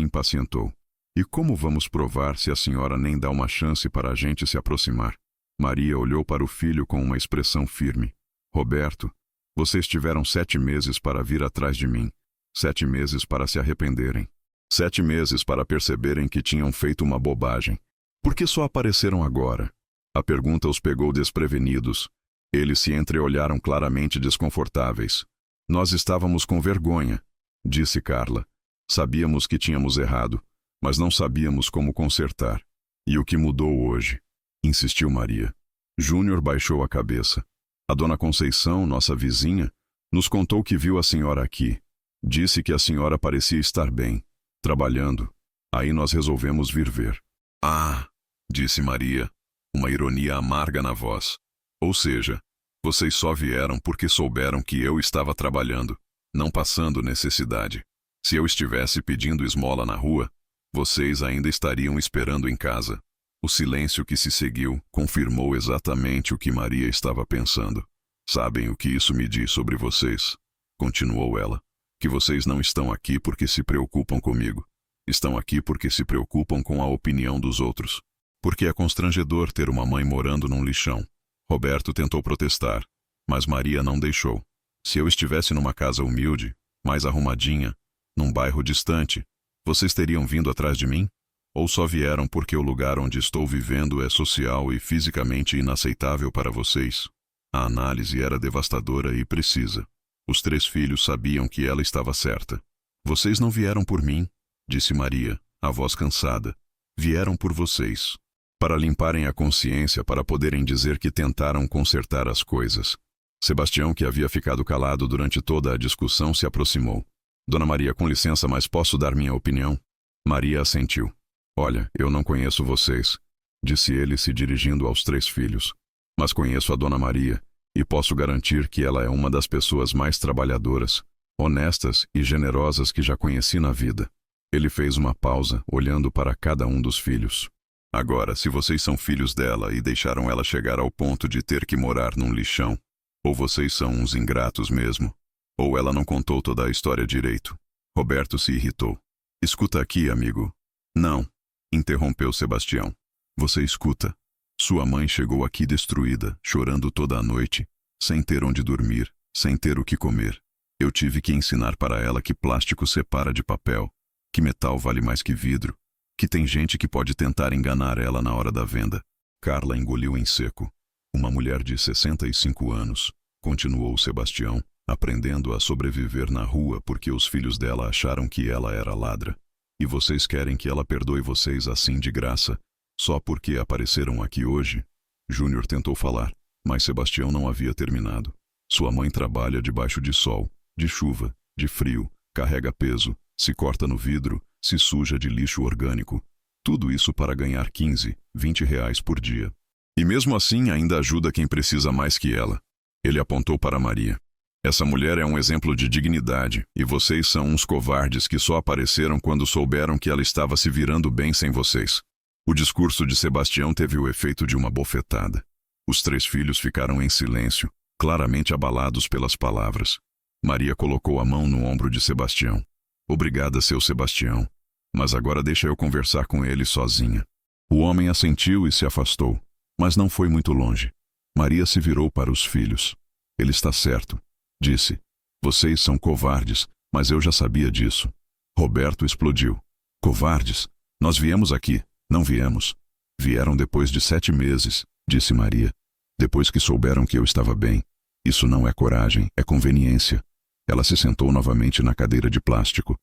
impacientou. E como vamos provar se a senhora nem dá uma chance para a gente se aproximar? Maria olhou para o filho com uma expressão firme. Roberto, vocês tiveram 7 meses para vir atrás de mim. 7 meses para se arrependerem. 7 meses para perceberem que tinham feito uma bobagem. Por que só apareceram agora? A pergunta os pegou desprevenidos. Eles se entreolharam claramente desconfortáveis. Nós estávamos com vergonha, disse Carla. Sabíamos que tínhamos errado, mas não sabíamos como consertar. E o que mudou hoje? Insistiu Maria. Júnior baixou a cabeça. A dona Conceição, nossa vizinha, nos contou que viu a senhora aqui. Disse que a senhora parecia estar bem, trabalhando. Aí nós resolvemos vir ver. Ah, disse Maria, uma ironia amarga na voz. Ou seja, vocês só vieram porque souberam que eu estava trabalhando, não passando necessidade. Se eu estivesse pedindo esmola na rua, vocês ainda estariam esperando em casa. O silêncio que se seguiu confirmou exatamente o que Maria estava pensando. Sabem o que isso me diz sobre vocês? Continuou ela. Que vocês não estão aqui porque se preocupam comigo. Estão aqui porque se preocupam com a opinião dos outros. Porque é constrangedor ter uma mãe morando num lixão. Roberto tentou protestar, mas Maria não deixou. Se eu estivesse numa casa humilde, mais arrumadinha, num bairro distante. Vocês teriam vindo atrás de mim? Ou só vieram porque o lugar onde estou vivendo é social e fisicamente inaceitável para vocês? A análise era devastadora e precisa. Os 3 filhos sabiam que ela estava certa. Vocês não vieram por mim, disse Maria, a voz cansada. Vieram por vocês. Para limparem a consciência, para poderem dizer que tentaram consertar as coisas. Sebastião, que havia ficado calado durante toda a discussão, se aproximou. Dona Maria, com licença, mas posso dar minha opinião? Maria assentiu. Olha, eu não conheço vocês, disse ele se dirigindo aos 3 filhos. Mas conheço a Dona Maria, e posso garantir que ela é uma das pessoas mais trabalhadoras, honestas e generosas que já conheci na vida. Ele fez uma pausa, olhando para cada um dos filhos. Agora, se vocês são filhos dela e deixaram ela chegar ao ponto de ter que morar num lixão, ou vocês são uns ingratos mesmo, ou ela não contou toda a história direito. Roberto se irritou. Escuta aqui, amigo. Não, interrompeu Sebastião. Você escuta. Sua mãe chegou aqui destruída, chorando toda a noite, sem ter onde dormir, sem ter o que comer. Eu tive que ensinar para ela que plástico separa de papel, que metal vale mais que vidro, que tem gente que pode tentar enganar ela na hora da venda. Carla engoliu em seco. Uma mulher de 65 anos, continuou Sebastião, aprendendo a sobreviver na rua porque os filhos dela acharam que ela era ladra. E vocês querem que ela perdoe vocês assim de graça, só porque apareceram aqui hoje? Júnior tentou falar, mas Sebastião não havia terminado. Sua mãe trabalha debaixo de sol, de chuva, de frio, carrega peso, se corta no vidro, se suja de lixo orgânico. Tudo isso para ganhar 15, 20 reais por dia. E mesmo assim ainda ajuda quem precisa mais que ela. Ele apontou para Maria. Essa mulher é um exemplo de dignidade, e vocês são uns covardes que só apareceram quando souberam que ela estava se virando bem sem vocês. O discurso de Sebastião teve o efeito de uma bofetada. Os 3 filhos ficaram em silêncio, claramente abalados pelas palavras. Maria colocou a mão no ombro de Sebastião. Obrigada, seu Sebastião. Mas agora deixa eu conversar com ele sozinha. O homem assentiu e se afastou, mas não foi muito longe. Maria se virou para os filhos. Ele está certo, disse. Vocês são covardes, mas eu já sabia disso. Roberto explodiu. Covardes? Nós viemos aqui. Não viemos. Vieram depois de 7 meses, disse Maria. Depois que souberam que eu estava bem. Isso não é coragem, é conveniência. Ela se sentou novamente na cadeira de plástico.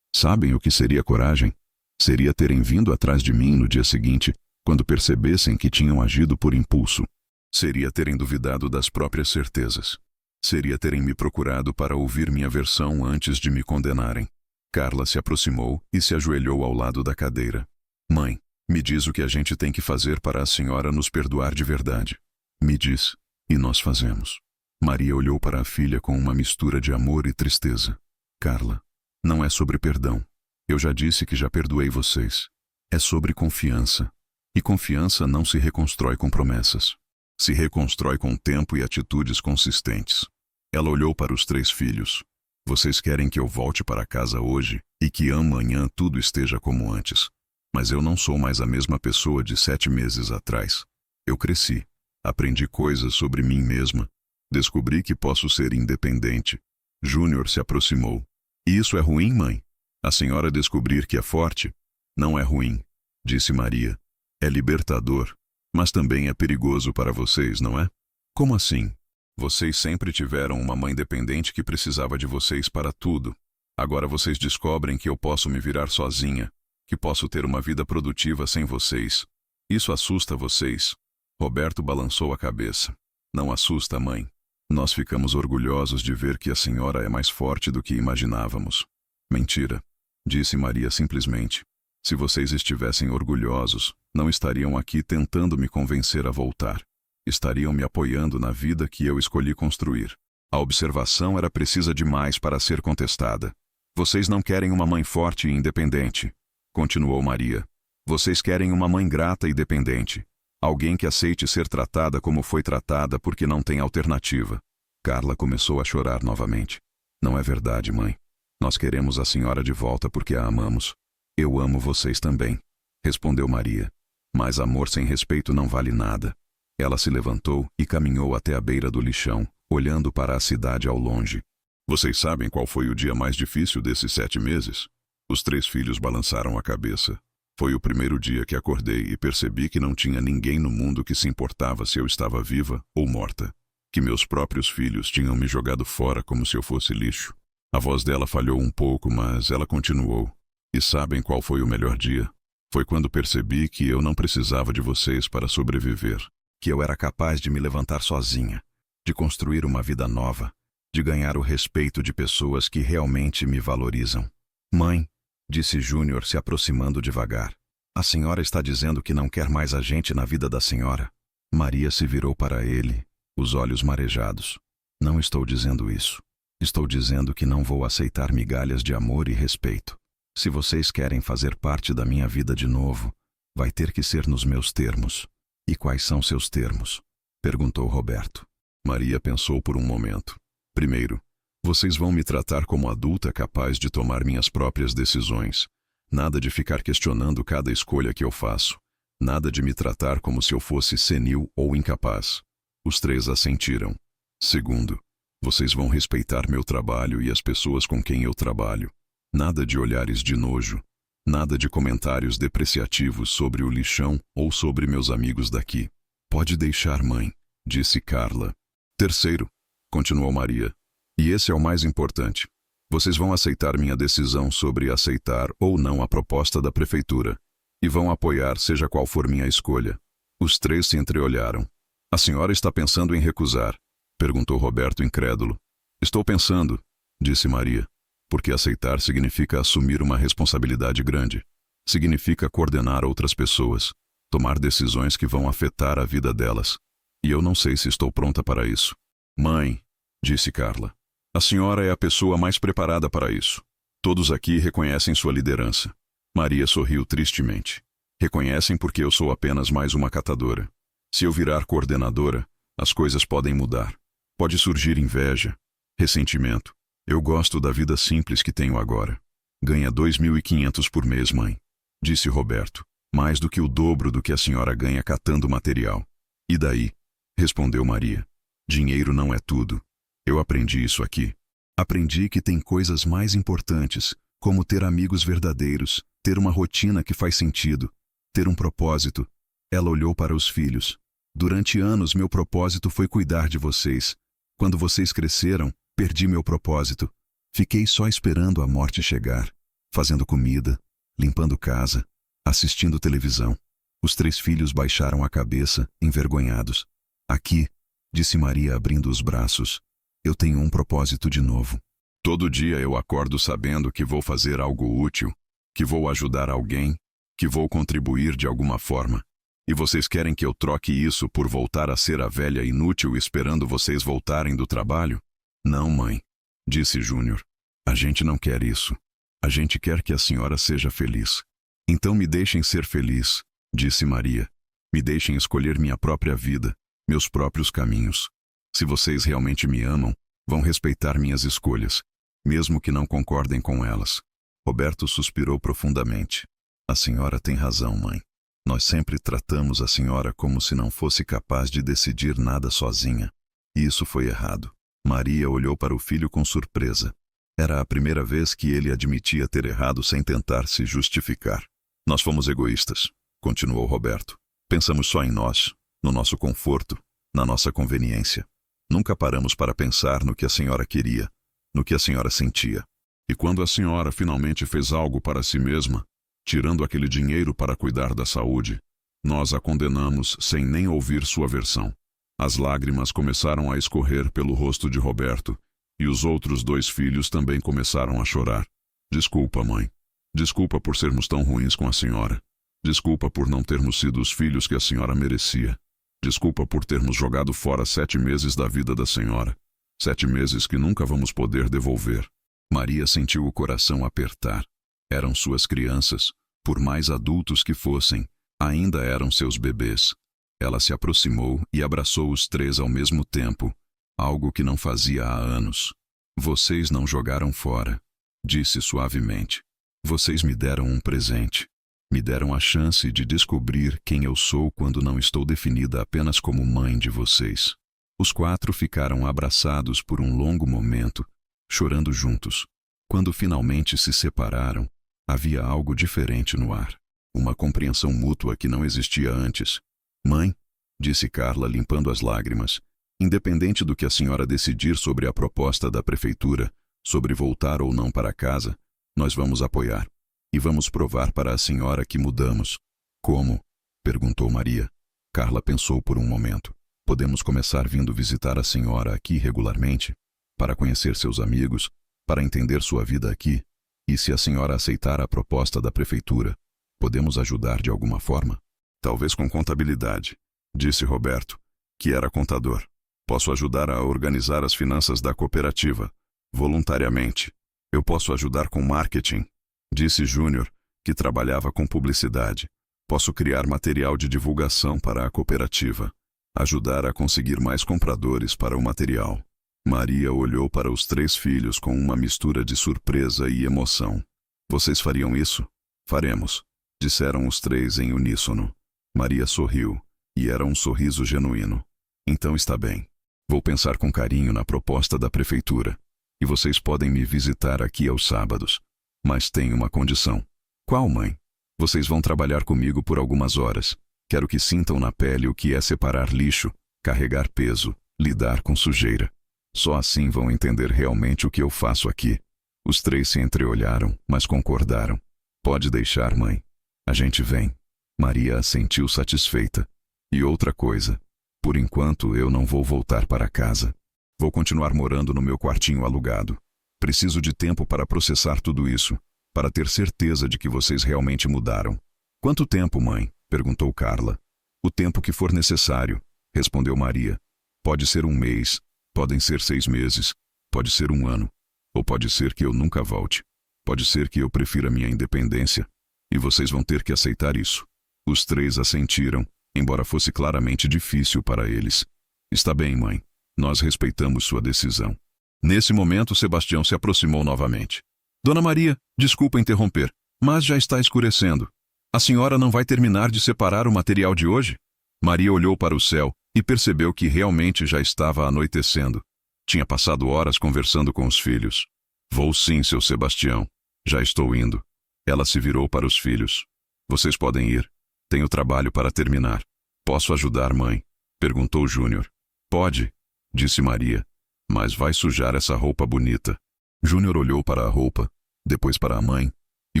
Sabem o que seria coragem? Seria terem vindo atrás de mim no dia seguinte, quando percebessem que tinham agido por impulso. Seria terem duvidado das próprias certezas. Seria terem me procurado para ouvir minha versão antes de me condenarem. Carla se aproximou e se ajoelhou ao lado da cadeira. Mãe, me diz o que a gente tem que fazer para a senhora nos perdoar de verdade. Me diz, e nós fazemos. Maria olhou para a filha com uma mistura de amor e tristeza. Carla, não é sobre perdão. Eu já disse que já perdoei vocês. É sobre confiança. E confiança não se reconstrói com promessas. Se reconstrói com tempo e atitudes consistentes. Ela olhou para os 3 filhos. Vocês querem que eu volte para casa hoje e que amanhã tudo esteja como antes. Mas eu não sou mais a mesma pessoa de 7 meses atrás. Eu cresci. Aprendi coisas sobre mim mesma. Descobri que posso ser independente. Júnior se aproximou. E isso é ruim, mãe? A senhora descobrir que é forte? Não é ruim, disse Maria. É libertador. Mas também é perigoso para vocês, não é? Como assim? Vocês sempre tiveram uma mãe dependente que precisava de vocês para tudo. Agora vocês descobrem que eu posso me virar sozinha, que posso ter uma vida produtiva sem vocês. Isso assusta vocês? Roberto balançou a cabeça. Não assusta, mãe. Nós ficamos orgulhosos de ver que a senhora é mais forte do que imaginávamos. Mentira, disse Maria simplesmente. Se vocês estivessem orgulhosos, não estariam aqui tentando me convencer a voltar. Estariam me apoiando na vida que eu escolhi construir. A observação era precisa demais para ser contestada. Vocês não querem uma mãe forte e independente, continuou Maria. Vocês querem uma mãe grata e dependente. Alguém que aceite ser tratada como foi tratada porque não tem alternativa. Carla começou a chorar novamente. Não é verdade, mãe. Nós queremos a senhora de volta porque a amamos. Eu amo vocês também, respondeu Maria. Mas amor sem respeito não vale nada. Ela se levantou e caminhou até a beira do lixão, olhando para a cidade ao longe. Vocês sabem qual foi o dia mais difícil desses 7 meses? Os 3 filhos balançaram a cabeça. Foi o primeiro dia que acordei e percebi que não tinha ninguém no mundo que se importava se eu estava viva ou morta. Que meus próprios filhos tinham me jogado fora como se eu fosse lixo. A voz dela falhou um pouco, mas ela continuou. E sabem qual foi o melhor dia? Foi quando percebi que eu não precisava de vocês para sobreviver. Que eu era capaz de me levantar sozinha, de construir uma vida nova, de ganhar o respeito de pessoas que realmente me valorizam. Mãe, disse Júnior se aproximando devagar. A senhora está dizendo que não quer mais a gente na vida da senhora? Maria se virou para ele, os olhos marejados. Não estou dizendo isso. Estou dizendo que não vou aceitar migalhas de amor e respeito. Se vocês querem fazer parte da minha vida de novo, vai ter que ser nos meus termos. E quais são seus termos? Perguntou Roberto. Maria pensou por um momento. Primeiro, vocês vão me tratar como adulta capaz de tomar minhas próprias decisões. Nada de ficar questionando cada escolha que eu faço. Nada de me tratar como se eu fosse senil ou incapaz. Os 3 assentiram. Segundo, vocês vão respeitar meu trabalho e as pessoas com quem eu trabalho. Nada de olhares de nojo. Nada de comentários depreciativos sobre o lixão ou sobre meus amigos daqui. Pode deixar, mãe, disse Carla. Terceiro, continuou Maria, e esse é o mais importante. Vocês vão aceitar minha decisão sobre aceitar ou não a proposta da prefeitura. E vão apoiar seja qual for minha escolha. Os 3 se entreolharam. A senhora está pensando em recusar? Perguntou Roberto incrédulo. Estou pensando, disse Maria. Porque aceitar significa assumir uma responsabilidade grande. Significa coordenar outras pessoas, tomar decisões que vão afetar a vida delas. E eu não sei se estou pronta para isso. Mãe, disse Carla, a senhora é a pessoa mais preparada para isso. Todos aqui reconhecem sua liderança. Maria sorriu tristemente. Reconhecem porque eu sou apenas mais uma catadora. Se eu virar coordenadora, as coisas podem mudar. Pode surgir inveja, ressentimento. Eu gosto da vida simples que tenho agora. Ganha 2.500 por mês, mãe, disse Roberto. Mais do que o dobro do que a senhora ganha catando material. E daí? Respondeu Maria. Dinheiro não é tudo. Eu aprendi isso aqui. Aprendi que tem coisas mais importantes, como ter amigos verdadeiros, ter uma rotina que faz sentido, ter um propósito. Ela olhou para os filhos. Durante anos meu propósito foi cuidar de vocês. Quando vocês cresceram, perdi meu propósito. Fiquei só esperando a morte chegar, fazendo comida, limpando casa, assistindo televisão. Os 3 filhos baixaram a cabeça, envergonhados. Aqui, disse Maria abrindo os braços, eu tenho um propósito de novo. Todo dia eu acordo sabendo que vou fazer algo útil, que vou ajudar alguém, que vou contribuir de alguma forma. E vocês querem que eu troque isso por voltar a ser a velha inútil esperando vocês voltarem do trabalho? Não, mãe, disse Júnior. A gente não quer isso. A gente quer que a senhora seja feliz. Então me deixem ser feliz, disse Maria. Me deixem escolher minha própria vida, meus próprios caminhos. Se vocês realmente me amam, vão respeitar minhas escolhas, mesmo que não concordem com elas. Roberto suspirou profundamente. A senhora tem razão, mãe. Nós sempre tratamos a senhora como se não fosse capaz de decidir nada sozinha. E isso foi errado. Maria olhou para o filho com surpresa. Era a primeira vez que ele admitia ter errado sem tentar se justificar. Nós fomos egoístas, continuou Roberto. Pensamos só em nós, no nosso conforto, na nossa conveniência. Nunca paramos para pensar no que a senhora queria, no que a senhora sentia. E quando a senhora finalmente fez algo para si mesma, tirando aquele dinheiro para cuidar da saúde, nós a condenamos sem nem ouvir sua versão. As lágrimas começaram a escorrer pelo rosto de Roberto, e os outros 2 filhos também começaram a chorar. Desculpa, mãe. Desculpa por sermos tão ruins com a senhora. Desculpa por não termos sido os filhos que a senhora merecia. Desculpa por termos jogado fora 7 meses da vida da senhora. 7 meses que nunca vamos poder devolver. Maria sentiu o coração apertar. Eram suas crianças, por mais adultos que fossem, ainda eram seus bebês. Ela se aproximou e abraçou os 3 ao mesmo tempo, algo que não fazia há anos. Vocês não jogaram fora, disse suavemente. Vocês me deram um presente. Me deram a chance de descobrir quem eu sou quando não estou definida apenas como mãe de vocês. Os 4 ficaram abraçados por um longo momento, chorando juntos. Quando finalmente se separaram, havia algo diferente no ar. Uma compreensão mútua que não existia antes. Mãe, disse Carla limpando as lágrimas, independente do que a senhora decidir sobre a proposta da prefeitura, sobre voltar ou não para casa, nós vamos apoiar. E vamos provar para a senhora que mudamos. Como? Perguntou Maria. Carla pensou por um momento. Podemos começar vindo visitar a senhora aqui regularmente? Para conhecer seus amigos, para entender sua vida aqui? E se a senhora aceitar a proposta da prefeitura, podemos ajudar de alguma forma? Talvez com contabilidade, disse Roberto, que era contador. Posso ajudar a organizar as finanças da cooperativa, voluntariamente. Eu posso ajudar com marketing, disse Júnior, que trabalhava com publicidade. Posso criar material de divulgação para a cooperativa, ajudar a conseguir mais compradores para o material. Maria olhou para os 3 filhos com uma mistura de surpresa e emoção. Vocês fariam isso? Faremos, disseram os 3 em uníssono. Maria sorriu, e era um sorriso genuíno. Então está bem. Vou pensar com carinho na proposta da prefeitura. E vocês podem me visitar aqui aos sábados. Mas tem uma condição. Qual, mãe? Vocês vão trabalhar comigo por algumas horas. Quero que sintam na pele o que é separar lixo, carregar peso, lidar com sujeira. Só assim vão entender realmente o que eu faço aqui. Os 3 se entreolharam, mas concordaram. Pode deixar, mãe. A gente vem. Maria assentiu satisfeita. E outra coisa. Por enquanto, eu não vou voltar para casa. Vou continuar morando no meu quartinho alugado. Preciso de tempo para processar tudo isso, para ter certeza de que vocês realmente mudaram. Quanto tempo, mãe? Perguntou Carla. O tempo que for necessário, respondeu Maria. Pode ser 1 mês, podem ser 6 meses, pode ser 1 ano, ou pode ser que eu nunca volte. Pode ser que eu prefira minha independência, e vocês vão ter que aceitar isso. Os 3 assentiram, embora fosse claramente difícil para eles. Está bem, mãe. Nós respeitamos sua decisão. Nesse momento, Sebastião se aproximou novamente. Dona Maria, desculpa interromper, mas já está escurecendo. A senhora não vai terminar de separar o material de hoje? Maria olhou para o céu e percebeu que realmente já estava anoitecendo. Tinha passado horas conversando com os filhos. Vou sim, seu Sebastião. Já estou indo. Ela se virou para os filhos. Vocês podem ir. Tenho trabalho para terminar. Posso ajudar, mãe? Perguntou Júnior. Pode, disse Maria. Mas vai sujar essa roupa bonita. Júnior olhou para a roupa, depois para a mãe, e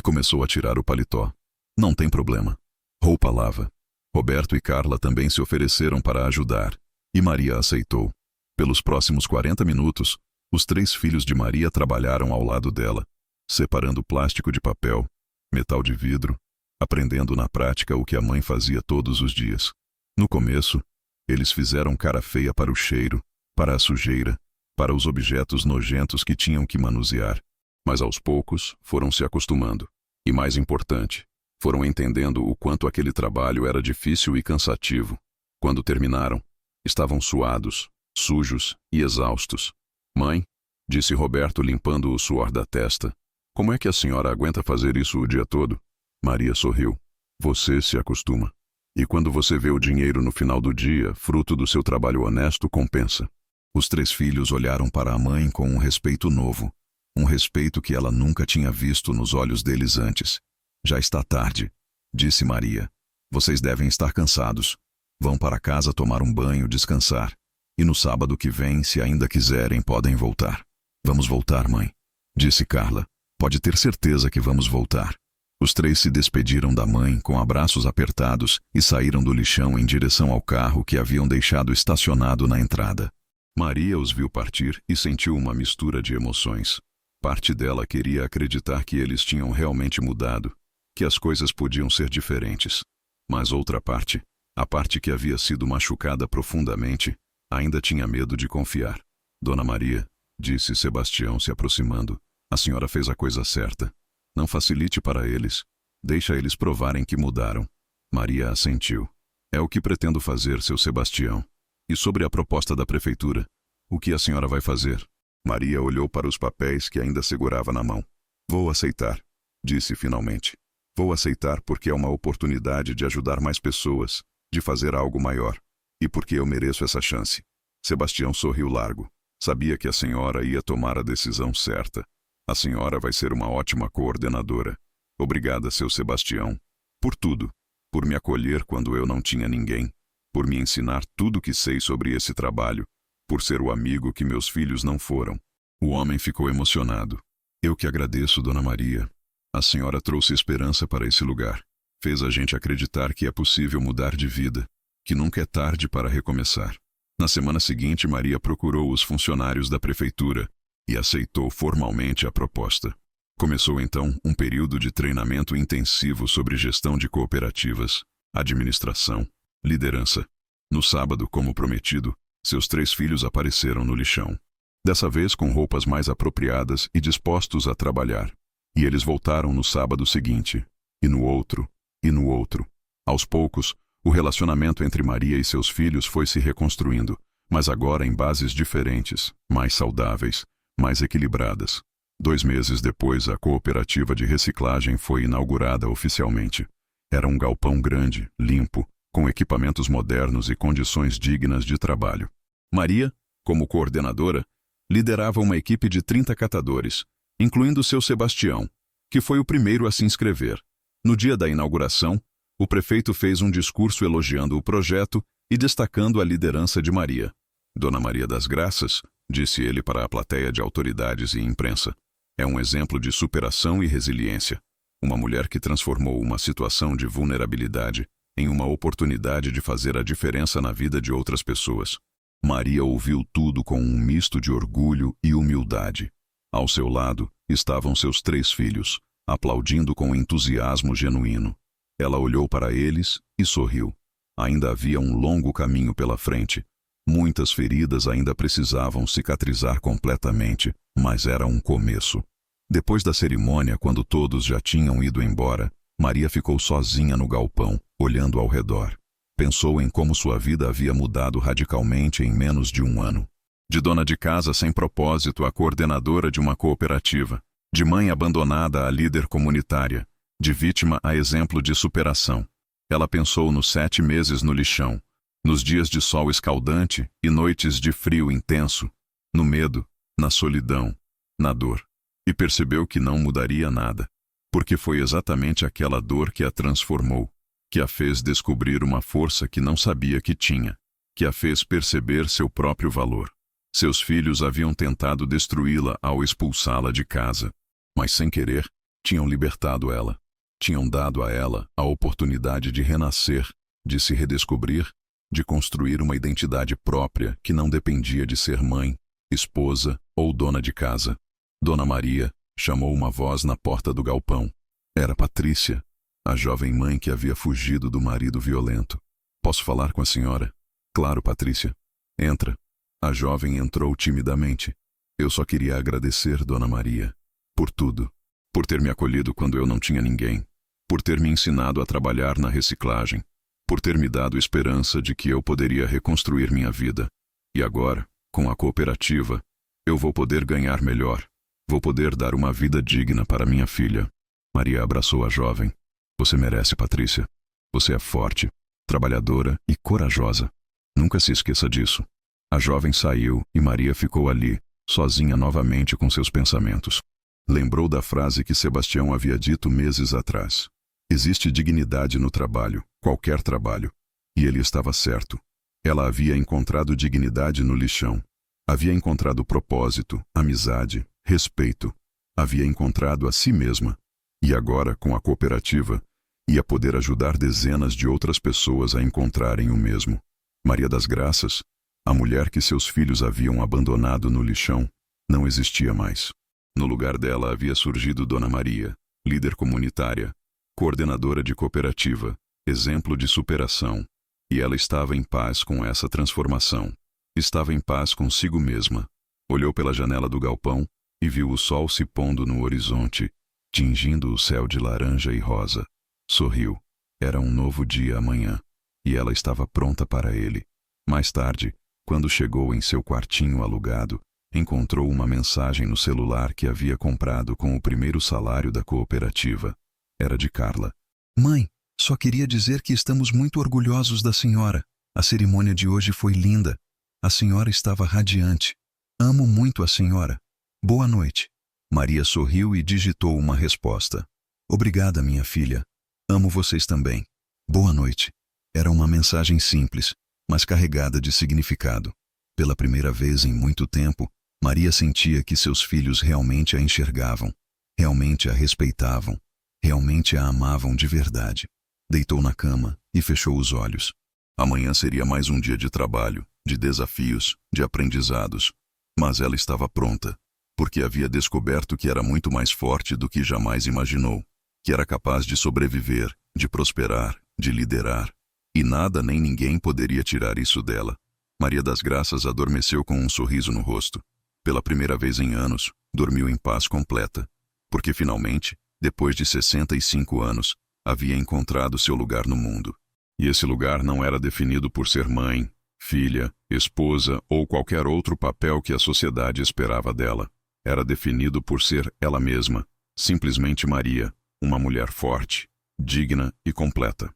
começou a tirar o paletó. Não tem problema. Roupa lava. Roberto e Carla também se ofereceram para ajudar, e Maria aceitou. Pelos próximos 40 minutos, os 3 filhos de Maria trabalharam ao lado dela, separando plástico de papel, metal de vidro, aprendendo na prática o que a mãe fazia todos os dias. No começo, eles fizeram cara feia para o cheiro, para a sujeira, para os objetos nojentos que tinham que manusear. Mas aos poucos foram se acostumando. E mais importante, foram entendendo o quanto aquele trabalho era difícil e cansativo. Quando terminaram, estavam suados, sujos e exaustos. Mãe, disse Roberto limpando o suor da testa, como é que a senhora aguenta fazer isso o dia todo? Maria sorriu. Você se acostuma. E quando você vê o dinheiro no final do dia, fruto do seu trabalho honesto, compensa. Os 3 filhos olharam para a mãe com um respeito novo, um respeito que ela nunca tinha visto nos olhos deles antes. Já está tarde, disse Maria. Vocês devem estar cansados. Vão para casa tomar um banho, descansar. E no sábado que vem, se ainda quiserem, podem voltar. Vamos voltar, mãe, disse Carla. Pode ter certeza que vamos voltar. Os 3 se despediram da mãe com abraços apertados e saíram do lixão em direção ao carro que haviam deixado estacionado na entrada. Maria os viu partir e sentiu uma mistura de emoções. Parte dela queria acreditar que eles tinham realmente mudado, que as coisas podiam ser diferentes. Mas outra parte, a parte que havia sido machucada profundamente, ainda tinha medo de confiar. Dona Maria, disse Sebastião se aproximando, a senhora fez a coisa certa. Não facilite para eles. Deixa eles provarem que mudaram. Maria assentiu. É o que pretendo fazer, seu Sebastião. E sobre a proposta da prefeitura, o que a senhora vai fazer? Maria olhou para os papéis que ainda segurava na mão. Vou aceitar, disse finalmente. Vou aceitar porque é uma oportunidade de ajudar mais pessoas, de fazer algo maior. E porque eu mereço essa chance. Sebastião sorriu largo. Sabia que a senhora ia tomar a decisão certa. A senhora vai ser uma ótima coordenadora. Obrigada, seu Sebastião, por tudo. Por me acolher quando eu não tinha ninguém. Por me ensinar tudo que sei sobre esse trabalho. Por ser o amigo que meus filhos não foram. O homem ficou emocionado. Eu que agradeço, Dona Maria. A senhora trouxe esperança para esse lugar. Fez a gente acreditar que é possível mudar de vida, que nunca é tarde para recomeçar. Na semana seguinte, Maria procurou os funcionários da prefeitura e aceitou formalmente a proposta. Começou então um período de treinamento intensivo sobre gestão de cooperativas, administração, liderança. No sábado, como prometido, seus 3 filhos apareceram no lixão. Dessa vez com roupas mais apropriadas e dispostos a trabalhar. E eles voltaram no sábado seguinte, e no outro, e no outro. Aos poucos, o relacionamento entre Maria e seus filhos foi se reconstruindo, mas agora em bases diferentes, mais saudáveis, mais equilibradas. 2 meses depois, a cooperativa de reciclagem foi inaugurada oficialmente. Era um galpão grande, limpo, com equipamentos modernos e condições dignas de trabalho. Maria, como coordenadora, liderava uma equipe de 30 catadores, incluindo seu Sebastião, que foi o primeiro a se inscrever. No dia da inauguração, o prefeito fez um discurso elogiando o projeto e destacando a liderança de Maria. Dona Maria das Graças, disse ele para a plateia de autoridades e imprensa, é um exemplo de superação e resiliência. Uma mulher que transformou uma situação de vulnerabilidade em uma oportunidade de fazer a diferença na vida de outras pessoas. Maria ouviu tudo com um misto de orgulho e humildade. Ao seu lado estavam seus 3 filhos, aplaudindo com entusiasmo genuíno. Ela olhou para eles e sorriu. Ainda havia um longo caminho pela frente. Muitas feridas ainda precisavam cicatrizar completamente, mas era um começo. Depois da cerimônia, quando todos já tinham ido embora, Maria ficou sozinha no galpão, olhando ao redor. Pensou em como sua vida havia mudado radicalmente em menos de 1 ano. De dona de casa sem propósito a coordenadora de uma cooperativa, de mãe abandonada a líder comunitária, de vítima a exemplo de superação. Ela pensou nos 7 meses no lixão, nos dias de sol escaldante e noites de frio intenso, no medo, na solidão, na dor. E percebeu que não mudaria nada, porque foi exatamente aquela dor que a transformou, que a fez descobrir uma força que não sabia que tinha, que a fez perceber seu próprio valor. Seus filhos haviam tentado destruí-la ao expulsá-la de casa, mas sem querer, tinham libertado ela. Tinham dado a ela a oportunidade de renascer, de se redescobrir, de construir uma identidade própria que não dependia de ser mãe, esposa ou dona de casa. Dona Maria chamou uma voz na porta do galpão. Era Patrícia, a jovem mãe que havia fugido do marido violento. Posso falar com a senhora? Claro, Patrícia. Entra. A jovem entrou timidamente. Eu só queria agradecer, Dona Maria, por tudo. Por ter me acolhido quando eu não tinha ninguém. Por ter me ensinado a trabalhar na reciclagem. Por ter me dado esperança de que eu poderia reconstruir minha vida. E agora, com a cooperativa, eu vou poder ganhar melhor. Vou poder dar uma vida digna para minha filha. Maria abraçou a jovem. Você merece, Patrícia. Você é forte, trabalhadora e corajosa. Nunca se esqueça disso. A jovem saiu e Maria ficou ali, sozinha novamente com seus pensamentos. Lembrou da frase que Sebastião havia dito meses atrás. Existe dignidade no trabalho, qualquer trabalho. E ele estava certo. Ela havia encontrado dignidade no lixão. Havia encontrado propósito, amizade, respeito. Havia encontrado a si mesma. E agora, com a cooperativa, ia poder ajudar dezenas de outras pessoas a encontrarem o mesmo. Maria das Graças, a mulher que seus filhos haviam abandonado no lixão, não existia mais. No lugar dela havia surgido Dona Maria, líder comunitária, coordenadora de cooperativa, exemplo de superação. E ela estava em paz com essa transformação. Estava em paz consigo mesma. Olhou pela janela do galpão e viu o sol se pondo no horizonte, tingindo o céu de laranja e rosa. Sorriu. Era um novo dia amanhã, e ela estava pronta para ele. Mais tarde, quando chegou em seu quartinho alugado, encontrou uma mensagem no celular que havia comprado com o primeiro salário da cooperativa. Era de Carla. Mãe, só queria dizer que estamos muito orgulhosos da senhora. A cerimônia de hoje foi linda. A senhora estava radiante. Amo muito a senhora. Boa noite. Maria sorriu e digitou uma resposta. Obrigada, minha filha. Amo vocês também. Boa noite. Era uma mensagem simples, mas carregada de significado. Pela primeira vez em muito tempo, Maria sentia que seus filhos realmente a enxergavam, realmente a respeitavam, realmente a amavam de verdade. Deitou na cama e fechou os olhos. Amanhã seria mais um dia de trabalho, de desafios, de aprendizados. Mas ela estava pronta, porque havia descoberto que era muito mais forte do que jamais imaginou, que era capaz de sobreviver, de prosperar, de liderar. E nada nem ninguém poderia tirar isso dela. Maria das Graças adormeceu com um sorriso no rosto. Pela primeira vez em anos, dormiu em paz completa, porque finalmente, depois de 65 anos, havia encontrado seu lugar no mundo. E esse lugar não era definido por ser mãe, filha, esposa ou qualquer outro papel que a sociedade esperava dela. Era definido por ser ela mesma, simplesmente Maria, uma mulher forte, digna e completa.